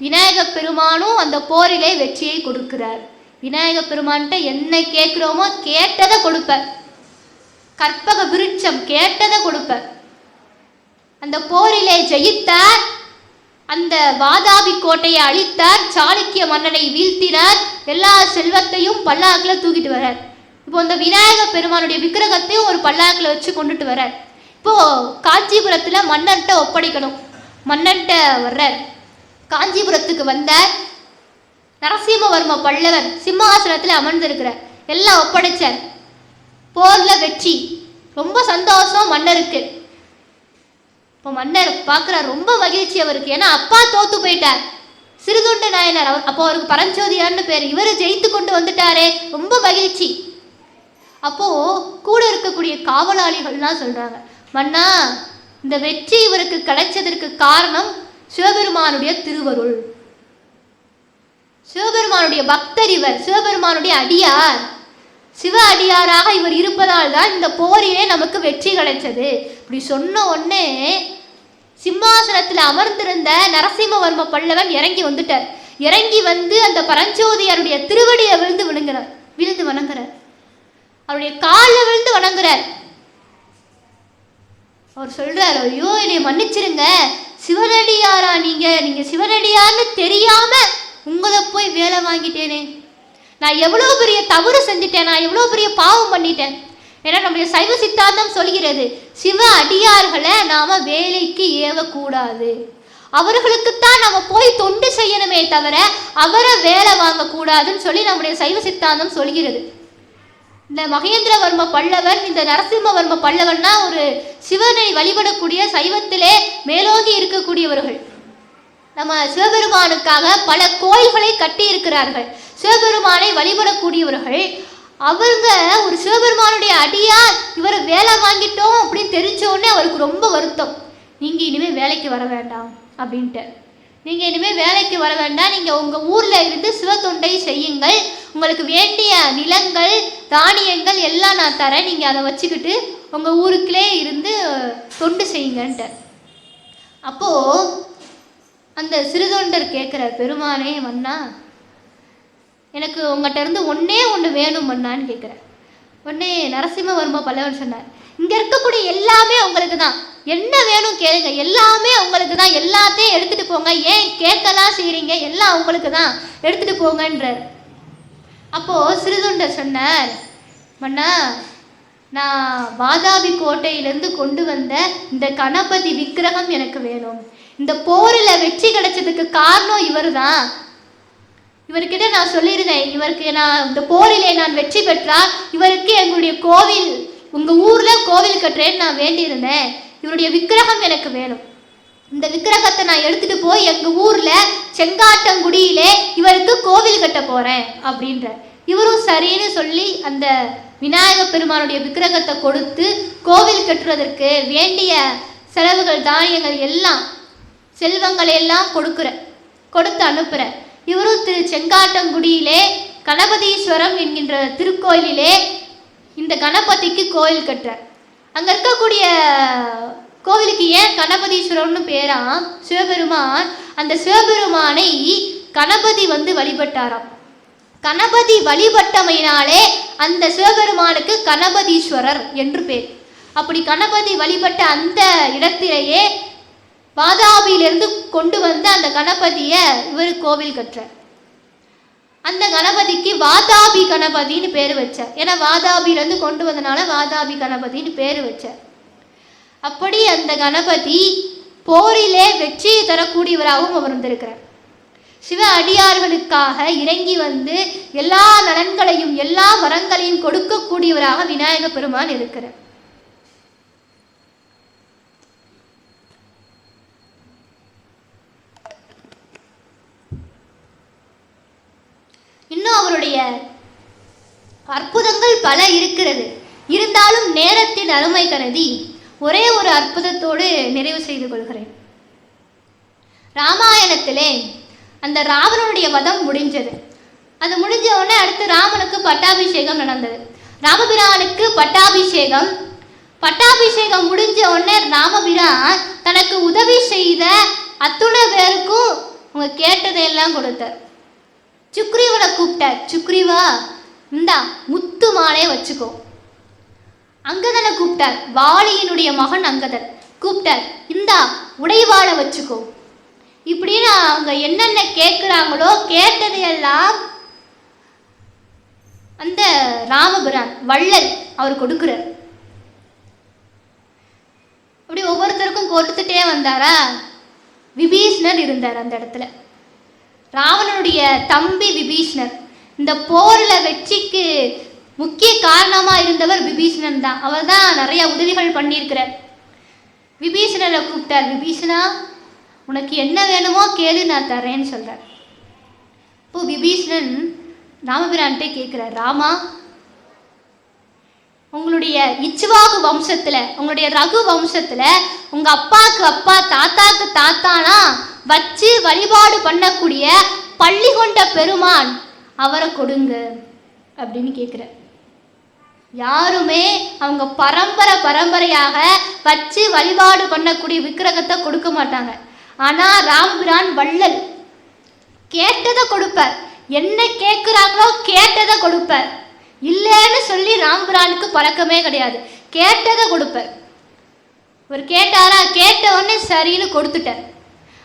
விநாயகர் பெருமானும் அந்த போரிலே வெற்றியை கொடுக்கிறார். விநாயகர் பெருமான்கிட்ட என்ன கேட்குறோமோ கேட்டதை கொடுப்பேன். கற்பக விருட்சம் கேட்டதை கொடுப்பேன். அந்த போரிலே ஜெயித்தார். அந்த வாதாபி கோட்டையை அழித்தார். சாளுக்கிய மன்னனை வீழ்த்தினார். எல்லா செல்வத்தையும் பல்லாக்கில் தூக்கிட்டு வர்றார். இப்போ அந்த விநாயகர் பெருமானுடைய விக்கிரகத்தையும் ஒரு பல்லாக்கில் வச்சு கொண்டுட்டு வர்றார். இப்போ காஞ்சிபுரத்தில் மன்னர்கிட்ட ஒப்படைக்கணும். மன்னர்கிட்ட வர்றார். காஞ்சிபுரத்துக்கு வந்த நரசிம்மவர்ம பல்லவன் சிம்மாசனத்தில் அமர்ந்திருக்கிறார். எல்லாம் ஒப்படைச்சார். போரில் வெற்றி. ரொம்ப சந்தோஷம் மன்னருக்கு. இப்போ மன்னர் பார்க்குறார். ரொம்ப மகிழ்ச்சி அவருக்கு. ஏன்னா அப்பா தோத்து போயிட்டார். சிறுதொண்ட நாயனார் அப்போ அவருக்கு பரஞ்சோதியார்னு பேர். இவர் ஜெயித்து கொண்டு வந்துட்டாரே, ரொம்ப மகிழ்ச்சி. அப்போது கூட இருக்கக்கூடிய காவலாளிகள்லாம் சொல்கிறாங்க, மன்னா, இந்த வெற்றி இவருக்கு கிடைச்சதற்கு காரணம் சிவபெருமானுடைய திருவருள். சிவபெருமானுடைய பக்தர் இவர். சிவபெருமானுடைய அடியார். சிவ அடியாராக இவர் இருப்பதால் தான் இந்த போரிலே நமக்கு வெற்றி கிடைச்சது. இப்படி சொன்ன உடனே சிம்மாசனத்தில் அமர்ந்திருந்த நரசிம்மவர்ம பல்லவன் இறங்கி வந்துட்டார். இறங்கி வந்து அந்த பரஞ்சோதியாருடைய திருவடியை விழுந்து வணங்குறார். அவருடைய காலில் விழுந்து வணங்குறார். அவர் சொல்றார், ஐயோ என்னை மன்னிச்சிருங்க, சிவனடியாரா நீங்க சிவனடியார்னு தெரியாம உங்களை போய் வேலை வாங்கிட்டேனே. நான் எவ்வளோ பெரிய தவறு செஞ்சுட்டேன். நான் எவ்வளோ பெரிய பாவம் பண்ணிட்டேன். ஏன்னா நம்முடைய சைவ சித்தாந்தம் சொல்கிறது, சிவ அடியார்களை நாம வேலைக்கு ஏவக்கூடாது. அவர்களுக்குத்தான் நம்ம போய் தொண்டு செய்யணுமே தவிர அவரை வேலை வாங்கக்கூடாதுன்னு சொல்லி நம்முடைய சைவ சித்தாந்தம் சொல்கிறது. இந்த மகேந்திரவர்ம பல்லவன், இந்த நரசிம்மவர்ம பல்லவன்னா ஒரு சிவனை வழிபடக்கூடிய சைவத்திலே மேலோங்கி இருக்கக்கூடியவர்கள். நம்ம சிவபெருமானுக்காக பல கோயில்களை கட்டி இருக்கிறார்கள். சிவபெருமானை வழிபடக்கூடியவர்கள். அவங்க ஒரு சிவபெருமானுடைய அடியார், இவரை வேலை வாங்கிட்டோம் அப்படின்னு தெரிஞ்ச உடனே அவருக்கு ரொம்ப வருத்தம். நீங்கள் இனிமேல் வேலைக்கு வர வேண்டாம் அப்படின்ட்டு. நீங்கள் இனிமேல் வேலைக்கு வர வேண்டாம், நீங்கள் உங்கள் ஊரில் இருந்து சிவத்தொண்டை செய்யுங்கள். உங்களுக்கு வேண்டிய நிலங்கள் தானியங்கள் எல்லாம் நான் தரேன். நீங்கள் அதை வச்சுக்கிட்டு உங்கள் ஊருக்குள்ளே இருந்து தொண்டு செய்யுங்கன்ட்டு. அப்போது அந்த சிறுதொண்டர் கேட்குறார், பெருமானே மன்னா, எனக்கு உங்கள்கிட்ட இருந்து ஒன்று வேணும் மன்னான்னு கேட்குறேன். உடனே நரசிம்மவர்ம பல்லவன் சொன்னார், இங்கே இருக்கக்கூடிய எல்லாமே உங்களுக்கு தான். என்ன வேணும் கேளுங்க, எல்லாமே உங்களுக்கு தான். எல்லாத்தையும் எடுத்துகிட்டு போங்க. ஏன் கேட்கலாம் செய்கிறீங்க? எல்லாம் உங்களுக்கு தான், எடுத்துகிட்டு போங்கன்றார். அப்போது சிறுதொண்டர் சொன்னார், மன்னா, நான் வாதாபி கோட்டையிலேருந்து கொண்டு வந்த இந்த கணபதி விக்கிரகம் எனக்கு வேணும். இந்த போரில் வெற்றி கிடைச்சதுக்கு காரணம் இவர் தான். இவர்கிட்ட நான் சொல்லியிருந்தேன், இவருக்கு நான் இந்த போரிலே நான் வெற்றி பெற்றால் இவருக்கு எங்களுடைய கோவில், உங்கள் ஊரில் கோவில் கட்டுறேன்னு நான் வேண்டியிருந்தேன். இவருடைய விக்கிரகம் எனக்கு வேணும். இந்த விக்கிரகத்தை நான் எடுத்துகிட்டு போய் எங்கள் ஊரில் செங்காட்டங்குடியிலே இவருக்கு கோவில் கட்ட போகிறேன் அப்படின்ற. இவரும் சரின்னு சொல்லி அந்த விநாயகர் பெருமானுடைய விக்கிரகத்தை கொடுத்து கோவில் கட்டுறதற்கு வேண்டிய செலவுகள் தானியங்கள் எல்லாம் செல்வங்களை எல்லாம் கொடுத்து அனுப்புகிற. இவரும் செங்காட்டங்குடியிலே கணபதீஸ்வரம் என்கின்ற திருக்கோயிலிலே இந்த கணபதிக்கு கோயில் கட்டுறார். அங்கே இருக்கக்கூடிய கோவிலுக்கு ஏன் கணபதீஸ்வரம்னு பேரா? சிவபெருமான், அந்த சிவபெருமானை கணபதி வழிபட்டாராம். கணபதி வழிபட்டமையினாலே அந்த சிவபெருமானுக்கு கணபதீஸ்வரர் என்று பேர். அப்படி கணபதி வழிபட்ட அந்த இடத்திலேயே வாதாபியிலிருந்து கொண்டு வந்து அந்த கணபதியை இவர் கோவில் கட்டுறார். அந்த கணபதிக்கு வாதாபி கணபதினு பேர் வச்சார். ஏன்னா வாதாபியிலேருந்து கொண்டு வந்தனால வாதாபி கணபதினு பேர் வச்சார். அப்படி அந்த கணபதி போரிலே வெற்றி தரக்கூடியவராகவும் அவர் வந்திருக்கிறார். சிவ அடியார்களுக்காக இறங்கி வந்து எல்லா நலன்களையும் எல்லா வரங்களையும் கொடுக்கக்கூடியவராக விநாயக பெருமான் இருக்கிறார். இன்னும் அவருடைய அற்புதங்கள் பல இருக்கிறது. இருந்தாலும் நேரத்தின் அருமை கருதி ஒரே ஒரு அற்புதத்தோடு நிறைவு செய்து கொள்கிறேன். ராமாயணத்திலே அந்த ராவணனுடைய வதம் முடிஞ்சது. அது முடிஞ்ச உடனே அடுத்து ராமனுக்கு பட்டாபிஷேகம் நடந்தது. ராமபிரானுக்கு பட்டாபிஷேகம் முடிஞ்ச உடனே ராமபிரான் தனக்கு உதவி செய்த அத்துணை பேருக்கும் அவங்க கேட்டதையெல்லாம் கொடுத்தார். சுக்ரீவனை கூப்பிட்டார். சுக்ரீவா, இந்தா முத்து மாலையை வச்சுக்கோ. அங்கதனை கூப்பிட்டார். வாலியினுடைய மகன் அங்கதன் கூப்பிட்டார். இந்தா உடைவாளை வச்சுக்கோ. இப்படின்னு அவங்க என்னென்ன கேட்குறாங்களோ கேட்டதையெல்லாம் அந்த ராமபிரான் வள்ளல் அவர் கொடுக்குறார். அப்படி ஒவ்வொருத்தருக்கும் கொடுத்துட்டே வந்தாரா. விபீஷ்ணர் இருந்தார் அந்த இடத்துல. ராவணனுடைய தம்பி விபீஷ்ணர். இந்த போரில் வெற்றிக்கு முக்கிய காரணமாக இருந்தவர் விபீஷ்ணன் தான். அவர் தான் நிறைய உதவிகள் பண்ணியிருக்கிறார். விபீஷணரை கூப்பிட்டார். விபீஷணா, உனக்கு என்ன வேணுமோ கேளு, நான் தரேன்னு சொல்கிறார். இப்போ விபீஷணன் ராமபிரான்ட்டே கேட்குறார். ராமா, உங்களுடைய இச்சுவாகு வம்சத்தில், உங்களுடைய ரகு வம்சத்தில் உங்கள் அப்பாவுக்கு அப்பா தாத்தாக்கு தாத்தானா வச்சு வழிபாடு பண்ணக்கூடிய பள்ளி கொண்ட பெருமான் அவரை கொடுங்க அப்படின்னு கேட்குறார். யாருமே அவங்க பரம்பரையாக வச்சு வழிபாடு பண்ணக்கூடிய விக்கிரகத்தை கொடுக்க மாட்டாங்க. ஆனால் ராமபிரான் வள்ளல் கேட்டதை கொடுப்பார். என்ன கேட்குறாங்களோ கேட்டதை கொடுப்பார். இல்லைன்னு சொல்லி ராமபிரானுக்கு பழக்கமே கிடையாது. கேட்டதை கொடுப்பார். ஒரு கேட்டாரா, கேட்ட உடனே சரின்னு கொடுத்துட்டார்.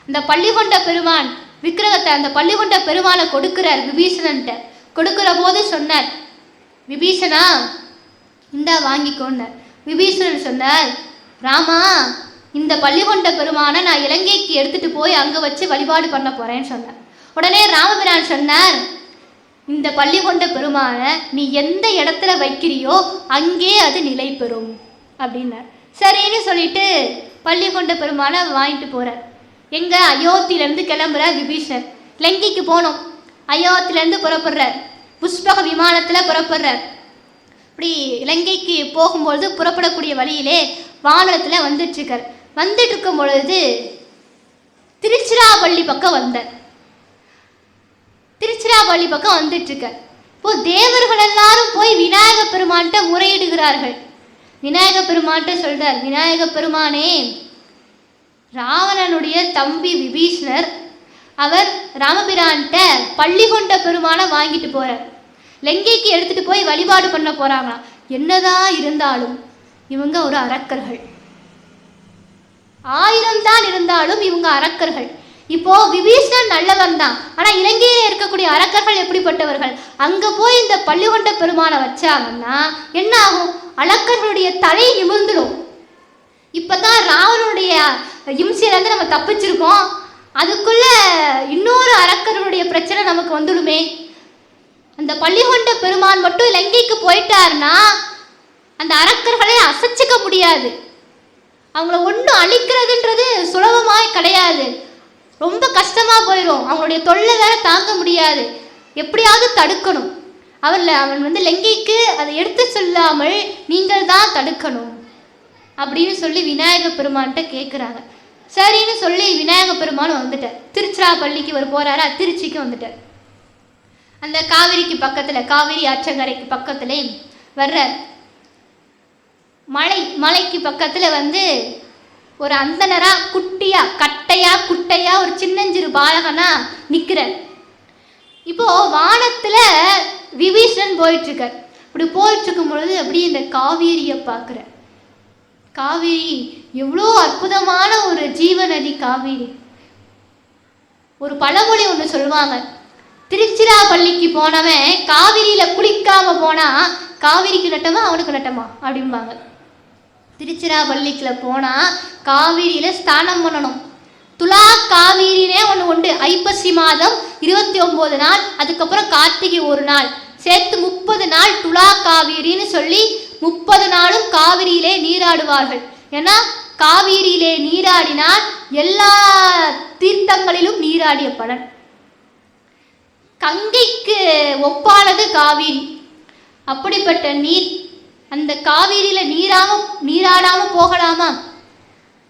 அந்த பள்ளி கொண்ட பெருமான் விக்கிரகத்தை, அந்த பள்ளி கொண்ட பெருமானை கொடுக்குறார் விபீஷணன்ட்ட. கொடுக்குற போது சொன்னார், விபீஷணா இந்தா வாங்கிக்கோன்னார். விபீஷணன் சொன்னார், ராமா, இந்த பள்ளி கொண்ட பெருமானை நான் இலங்கைக்கு எடுத்துட்டு போய் அங்கே வச்சு வழிபாடு பண்ண போறேன்னு சொன்னார். உடனே ராமபிரான் சொன்னார், இந்த பள்ளி கொண்ட பெருமானை நீ எந்த இடத்துல வைக்கிறியோ அங்கே அது நிலை பெறும் அப்படின்னார். சரின்னு சொல்லிட்டு பள்ளி கொண்ட பெருமானை வாங்கிட்டு போறார். எங்க அயோத்தியிலேருந்து கிளம்புற விபீஷணர். லங்கைக்கு போனோம். அயோத்தியிலேருந்து புறப்படுறார். புஷ்பக விமானத்தில் புறப்படுறார். இப்படி இலங்கைக்கு போகும்பொழுது புறப்படக்கூடிய வழியிலே வானத்தில் வந்துட்டுருக்கார். வந்துட்டு இருக்கும் பொழுது திருச்சிராப்பள்ளி பக்கம் வந்தார். திருச்சிராப்பள்ளி பக்கம் வந்துட்டுருக்கார். இப்போ தேவர்கள் எல்லாரும் போய் விநாயக பெருமான்கிட்ட முறையிடுகிறார்கள். விநாயக பெருமான்கிட்ட சொல்றார், விநாயக பெருமானே, ராவணனுடைய தம்பி விபீஷ்ணர் அவர் ராமபிரான்கிட்ட பள்ளி கொண்ட பெருமானை வாங்கிட்டு போறார். லங்கைக்கு எடுத்துட்டு போய் வழிபாடு பண்ண போறாங்களாம். என்னதான் இருந்தாலும் இவங்க ஒரு அரக்கர்கள். 1000 தான் இருந்தாலும் இவங்க அரக்கர்கள். இப்போ விபீஷணன் நல்லவன் தான். ஆனா இலங்கையில இருக்கக்கூடிய அரக்கர்கள் எப்படிப்பட்டவர்கள்? அங்க போய் இந்த பள்ளி கொண்ட பெருமானை வச்சாங்கன்னா என்ன ஆகும்? அரக்கர்களுடைய தலை நிமிர்ந்துடும். இப்பதான் ராவனுடைய இம்சையிலேருந்து நம்ம தப்பிச்சிருக்கோம். அதுக்குள்ள இன்னொரு அரக்கர்களுடைய பிரச்சனை நமக்கு வந்துடுமே. அந்த பள்ளி கொண்ட பெருமான் மட்டும் இலங்கைக்கு போயிட்டாருன்னா அந்த அரக்கர்களை அசைச்சிக்க முடியாது. அவங்கள ஒன்றும் அழிக்கிறதுன்றது சுலபமாக கிடையாது. ரொம்ப கஷ்டமாக போயிடும். அவங்களுடைய தொல்லை வேற தாங்க முடியாது. எப்படியாவது தடுக்கணும். அவன் லங்கைக்கு அதை எடுத்து சொல்லாமல் நீங்கள் தான் தடுக்கணும் அப்படின்னு சொல்லி விநாயக பெருமான்கிட்ட கேட்குறாங்க. சரின்னு சொல்லி விநாயக பெருமானும் வந்துட்டார். திருச்சிராப்பள்ளிக்கு இவர் போறாரா, திருச்சிக்கு வந்துட்டார். அந்த காவிரிக்கு பக்கத்தில், காவிரி ஆற்றங்கரைக்கு பக்கத்துல வர்ற மலைக்கு பக்கத்தில் வந்து ஒரு அந்தனரா குட்டியா குட்டையா ஒரு சின்னஞ்சிறு பாலகனா நிற்கிறார். இப்போ வானத்துல விபீஷணன் போயிட்டு இருக்கார். அப்படி போயிட்டு இருக்கும் பொழுது அப்படி இந்த காவேரியை பார்க்குற. காவேரி எவ்வளோ அற்புதமான ஒரு ஜீவநதி காவேரி. ஒரு பழமொழி ஒன்று சொல்லுவாங்க, திருச்சிராப்பள்ளிக்கு போனவன் காவிரியில குளிக்காம போனா காவிரிக்கு நட்டமா அவனுக்கு நட்டமா அப்படிம்பாங்க. திருச்சிராப்பள்ளிக்குள்ள போனா காவிரியில ஸ்நானம் பண்ணணும். துலா காவிரினே ஒன்று உண்டு. ஐப்பசி மாதம் 29 நாள், அதுக்கப்புறம் கார்த்திகை 1 நாள், சேர்த்து 30 நாள் துலா காவிரின்னு சொல்லி 30 நாளும் காவிரியிலே நீராடுவார்கள். ஏன்னா காவிரியிலே நீராடினால் எல்லா தீர்த்தங்களிலும் நீராடிய பலன். கங்கைக்கு ஒப்பானது காவிரி. அப்படிப்பட்ட நீர், அந்த காவிரியில நீராடாம போகலாமா?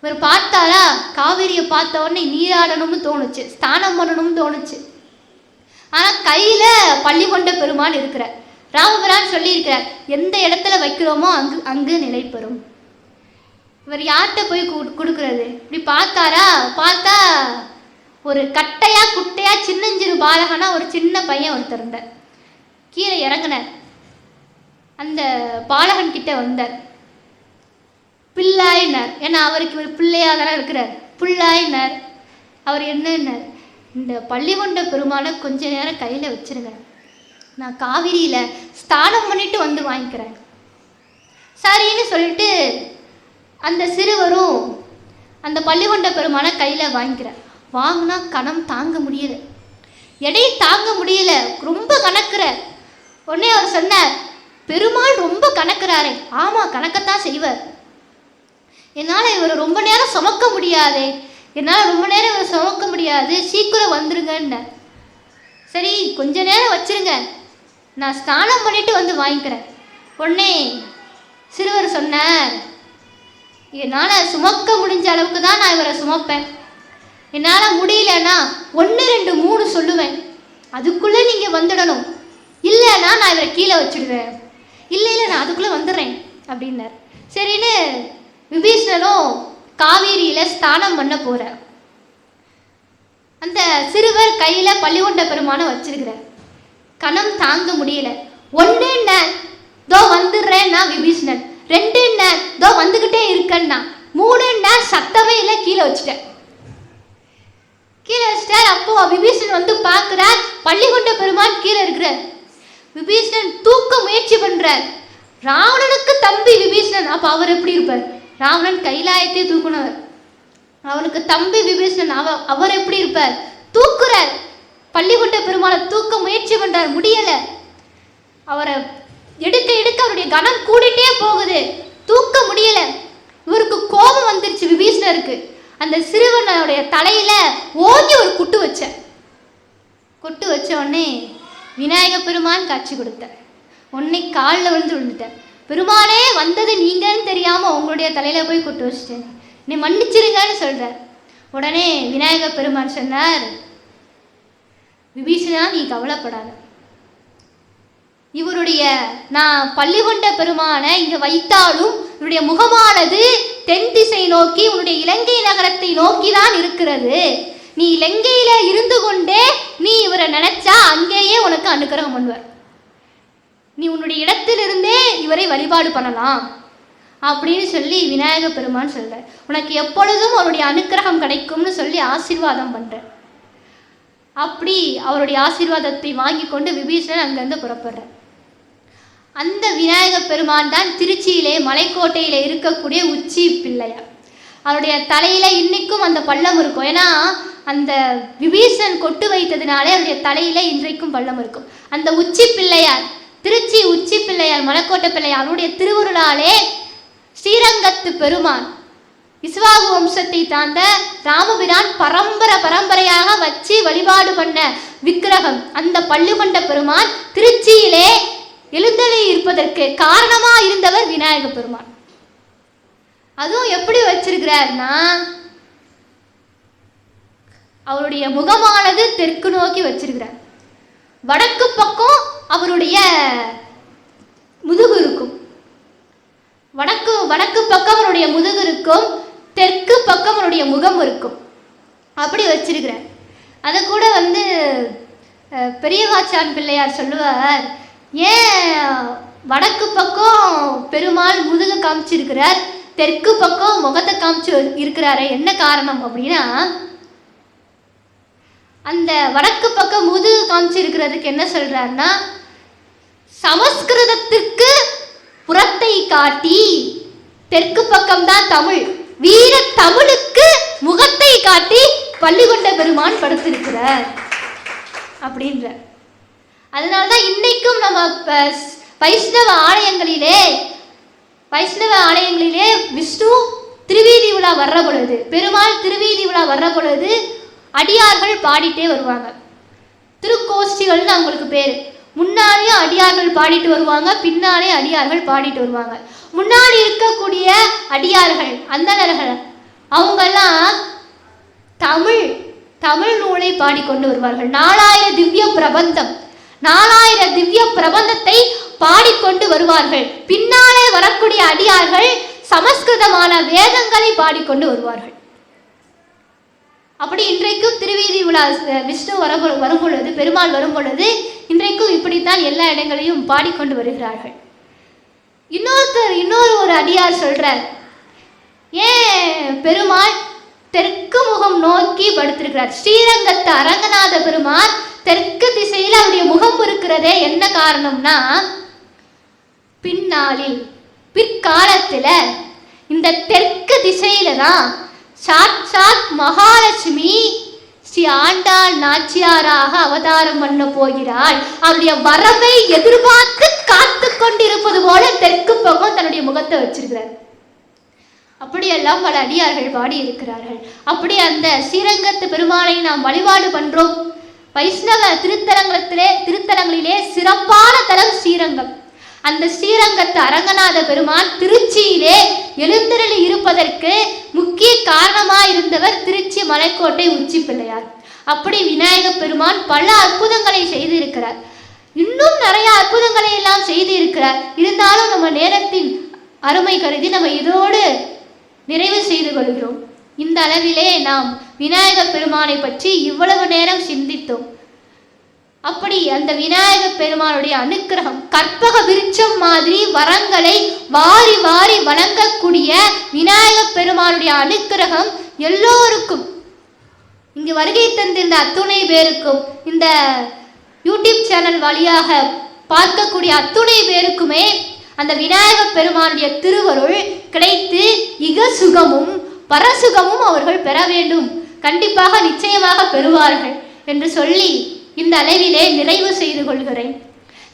இவர் பார்த்தாரா, காவிரியை பார்த்த உடனே நீராடணும்னு தோணுச்சு, ஸ்நானம் பண்ணணும்னு தோணுச்சு. ஆனா கையில பள்ளி கொண்ட பெருமான் இருக்கிறார். ராமபிரான் சொல்லியிருக்கிறார், எந்த இடத்துல வைக்கிறோமோ அங்கு நிலை பெறும். இவர் யார்கிட்ட போய் கொடுக்கறது? இப்படி பார்த்தாரா, பார்த்தா ஒரு குட்டையா சின்னஞ்சிறு பாலகனா ஒரு சின்ன பையன் ஒருத்தர் இருந்தார். கீழே இறங்கினார். அந்த பாலகன் கிட்ட வந்தார். பிள்ளாயினார். ஏன்னா அவருக்கு ஒரு பிள்ளையா தானே இருக்கிறார். பிள்ளாயினார். அவர் என்னன்னார், இந்த பள்ளி கொண்ட பெருமானை கொஞ்ச நேரம் கையில் வச்சிருங்க, நான் காவிரியில ஸ்நானம் பண்ணிட்டு வந்து வாங்கிக்கிறேன். சரின்னு சொல்லிட்டு அந்த சிறுவரும் அந்த பள்ளி கொண்ட பெருமானை கையில் வாங்கிக்கிறார். வாங்கினா கணம் தாங்க முடியல, எடையை தாங்க முடியல, ரொம்ப கணக்குற. உடனே அவர் சொன்னார், பெருமாள் ரொம்ப கணக்குறாரே. ஆமாம், கணக்கத்தான் செய்வார். என்னால் இவரை ரொம்ப நேரம் சுமக்க முடியாதே, என்னால் ரொம்ப நேரம் இவரை சுமக்க முடியாது, சீக்கிரம் வந்துருங்கன்னு. சரி கொஞ்ச நேரம் வச்சிருங்க, நான் ஸ்நானம் பண்ணிட்டு வந்து வாங்கிக்கிறேன். உடனே சிறுவர் சொன்னார், என்னால் சுமக்க முடிஞ்ச அளவுக்கு தான் நான் இவரை சுமப்பேன். என்னால் முடியலன்னா 1 2 3 சொல்லுவேன், அதுக்குள்ளே நீங்கள் வந்துடணும். இல்லைன்னா நான் இவரை கீழே வச்சுடுவேன். இல்லை நான் அதுக்குள்ளே வந்துடுறேன் அப்படின்னார். சரின்னு விபீஷணனும் காவேரியில் ஸ்நானம் பண்ண போகிறார். அந்த சிறுவர் கையில் பள்ளி கொண்ட பெருமானை வச்சிருக்கிறார். கணம் தாங்க முடியல. 1 தோ வந்துடுறேன்னா விபீஷணன், 2 தோ வந்துக்கிட்டே இருக்கேன்னா, 3 சத்தமே இல்லை, கீழே வச்சுட்டார். அப்போ விபீஷணன் வந்து பார்க்கிறார், பள்ளி கொண்ட பெருமான் கீழே இருக்கிறார். விபீஷணன் தூக்க முயற்சி பண்றார். ராவணனுக்கு தம்பி விபீஷணன். அப்ப அவர் எப்படி இருப்பார்? ராவணன் கைலாயத்தை தூக்குனவர், அவனுக்கு தம்பி விபீஷணன். அவர் எப்படி இருப்பார்? தூக்குறார். பள்ளி கொண்ட பெருமானை தூக்க முயற்சி பண்றார், முடியல. அவரை எடுக்க அவருடைய கனம் கூடிட்டே போகுது, தூக்க முடியல. இவருக்கு கோபம் வந்துருச்சு விபீஷணருக்கு. அந்த சிறுவனுடைய தலையில ஓங்கி ஒரு குட்டு வச்ச உடனே விநாயக பெருமான் காட்சி கொடுத்தார். உன்னை காலில் விழுந்துட்டார். பெருமானே, வந்தது நீங்கன்னு தெரியாம உங்களுடைய தலையில போய் குட்டு வச்சுட்டேன், நீ மன்னிச்சிருங்கன்னு சொல்றார். உடனே விநாயக பெருமான் சொன்னார், விபீஷணா நீ கவலைப்படாத, இவருடைய நான் பள்ளி கொண்ட பெருமானை இங்க வைத்தாலும் இவருடைய முகமானது தென் திசை நோக்கி உன்னுடைய இலங்கை நகரத்தை நோக்கி தான் இருக்கிறது. நீ இலங்கையில இருந்து கொண்டே நீ இவரை நினைச்சா அங்கேயே உனக்கு அனுக்கிரகம் பண்ணுவார். நீ உன்னுடைய இடத்திலிருந்தே இவரை வழிபாடு பண்ணலாம் அப்படின்னு சொல்லி விநாயக பெருமான் சொல்ற. உனக்கு எப்பொழுதும் அவருடைய அனுக்கிரகம் கிடைக்கும்னு சொல்லி ஆசீர்வாதம் பண்ற. அப்படி அவருடைய ஆசீர்வாதத்தை வாங்கி கொண்டு விபீஷணன் அங்கிருந்து புறப்படுற. அந்த விநாயக பெருமான் தான் திருச்சியிலே மலைக்கோட்டையில இருக்கக்கூடிய உச்சி பிள்ளையார். அவருடைய தலையில இன்னைக்கும் அந்த பள்ளம் இருக்கும். ஏன்னா அந்த விபீஷணன் கொட்டு வைத்ததுனாலே அவருடைய தலையில இன்றைக்கும் பள்ளம் இருக்கும். அந்த உச்சி பிள்ளையார், திருச்சி உச்சி பிள்ளையார், மலைக்கோட்டை பிள்ளையார், அவருடைய திருவுருளாலே ஸ்ரீரங்கத்து பெருமான் இஸ்வாகு வம்சத்தை தாண்ட ராமபிரான் பரம்பரையாக வச்சு வழிபாடு பண்ண விக்கிரகம் அந்த பள்ளி கொண்ட பெருமான் திருச்சியிலே எழுந்தருளி இருப்பதற்கு காரணமா இருந்தவர் விநாயக பெருமான். அதுவும் எப்படி வச்சிருக்கிறார்னா, அவருடைய முகமானது தெற்கு நோக்கி வச்சிருக்கிறார். வடக்கு பக்கம் அவருடைய முதுகு இருக்கும். வடக்கு பக்கம் அவருடைய முதுகு இருக்கும், தெற்கு பக்கம் அவருடைய முகம் இருக்கும். அப்படி வச்சிருக்கிறார். அதை கூட பெரியவாச்சான் பிள்ளையார் சொல்லுவார், ஏன் வடக்கு பக்கம் பெருமாள் முதுகு காமிச்சிருக்கிறார், தெற்கு பக்கம் முகத்தை காமிச்சு இருக்கிறாரு, என்ன காரணம் அப்படின்னா, அந்த வடக்கு பக்கம் முதுகு காமிச்சிருக்கிறதுக்கு என்ன சொல்றாருன்னா, சமஸ்கிருதத்திற்கு புறத்தை காட்டி தெற்கு பக்கம்தான் தமிழ், வீர தமிழுக்கு முகத்தை காட்டி பள்ளிகொண்ட பெருமான் படுத்திருக்கிறார் அப்படின்ற. அதனால்தான் இன்னைக்கும் நம்ம வைஷ்ணவ ஆலயங்களிலே விஷ்ணு திருவீதி விழா வர்ற பொழுது, பெருமாள் திருவீதி விழா வர்ற பொழுது அடியார்கள் பாடிட்டே வருவாங்க. திருக்கோஷ்டிகள்னு அவங்களுக்கு பேர். முன்னாடியும் அடியார்கள் பாடிட்டு வருவாங்க, பின்னாலே அடியார்கள் பாடிட்டு வருவாங்க. முன்னாடி இருக்கக்கூடிய அடியார்கள் அந்தணர்கள் அவங்கெல்லாம் தமிழ் நூலை பாடிக்கொண்டு வருவார்கள். 4000 திவ்ய பிரபந்தத்தை பாடிக்கொண்டு வருவார்கள். பின்னாலே வரக்கூடிய அடியார்கள் சமஸ்கிருதமான வேதங்களை பாடிக்கொண்டு வருவார்கள். அப்படி இன்றைக்கும் திருவீதி விழா விஷ்ணு வரும் பொழுது, பெருமாள் வரும் பொழுது இன்றைக்கும் இப்படித்தான் எல்லா இடங்களையும் பாடிக்கொண்டு வருகிறார்கள். இன்னொரு அடியார் சொல்றார், ஏன் பெருமாள் தெற்கு முகம் நோக்கி படுத்திருக்கிறார்? ஸ்ரீரங்கத்து அரங்கநாத பெருமாள் தெற்கு திசையில் அவருடைய முகம் இருக்கிறதே, என்ன காரணம்னா, பிற்காலத்துல இந்த தெற்கு திசையில தான் சாட்சாத் மகாலட்சுமி ஸ்ரீ ஆண்டாள் நாச்சியாராக அவதாரம் பண்ண போகிறாள். அவருடைய வரவை எதிர்பார்த்து காத்து கொண்டிருப்பது போல தெற்கு பக்கம் தன்னுடைய முகத்தை வச்சிருக்கிறார். அப்படியெல்லாம் பல அடியார்கள் பாடி இருக்கிறார்கள். அப்படி அந்த ஸ்ரீரங்கத்து பெருமாளை நாம் வழிபாடு பண்றோம். வைஷ்ணவ திருத்தலங்களிலே சிறப்பான தலம் ஸ்ரீரங்கம். அந்த ஸ்ரீரங்கத்து அரங்கநாத பெருமான் திருச்சியிலே எழுந்தருளி இருப்பதற்கு முக்கிய காரணமாக இருந்தவர் திருச்சி மலைக்கோட்டை உச்சி பிள்ளையார். அப்படி விநாயக பெருமான் பல அற்புதங்களை செய்திருக்கிறார். இன்னும் நிறைய அற்புதங்களை எல்லாம் செய்திருக்கிறார். இருந்தாலும் நம்ம நேரத்தின் அருமை கருதி நம்ம இதோடு நிறைவு செய்து கொள்கிறோம். இந்த அளவிலே நாம் விநாயக பெருமானை பற்றி இவ்வளவு நேரம் சிந்தித்தோம். அப்படி அந்த விநாயக பெருமானுடைய அனுக்கிரகம் கற்பக விருட்சம் மாதிரி வரங்களை வாரி வாரி வழங்கக்கூடிய விநாயக பெருமானுடைய அனுக்கிரகம் எல்லோருக்கும், இங்கு வருகை தந்திருந்த அத்துணை பேருக்கும், இந்த யூடியூப் சேனல் வழியாக பார்க்கக்கூடிய அத்துணை பேருக்குமே அந்த விநாயக பெருமானுடைய திருவருள் கிடைத்து இக சுகமும் பரசுகமும் அவர்கள் பெற வேண்டும், கண்டிப்பாக நிச்சயமாக பெறுவார்கள் என்று சொல்லி இந்த அளவிலே நிறைவு செய்து கொள்கிறேன்.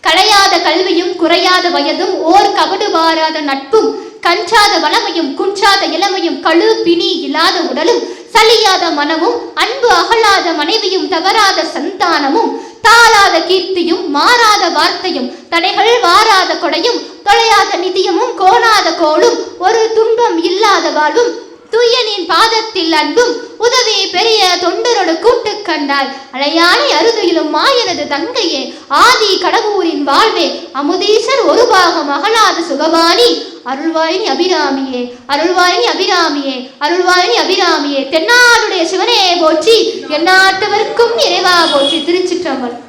களையாத கல்வியும் குறையாத வயதும் ஓர் கபடு வாராத நட்பும் கஞ்சாத வளமையும் குஞ்சாத இளமையும் கழு பிணி இல்லாத உடலும் சலியாத மனமும் அன்பு அகலாத மனைவியும் தவறாத சந்தானமும் தாளாத கீர்த்தியும் மாறாத வார்த்தையும் தடைகள் வாராத கொடையும் தொலையாத நிதியமும் கோணாத கோளும் ஒரு துன்பம் இல்லாத வாழ்வும் தூயனின் பாதத்தில் அன்பும் உதவி பெரிய தொண்டரோடு கூட்டு கண்டாய் அலையானை அருதையிலும் மாயனது தங்கையே ஆதி கடவுரின் வாழ்வே அமுதீசர் ஒரு பாகம் அகலாத சுகவாணி அருள்வாயினி அபிராமியே அருள்வாயினி அபிராமியே அருள்வாயினி அபிராமியே தென்னாடுடைய சிவனே போற்றி எந்நாட்டவர்க்கும் இறைவா போற்றி. திருச்சிற்றம்பலம்.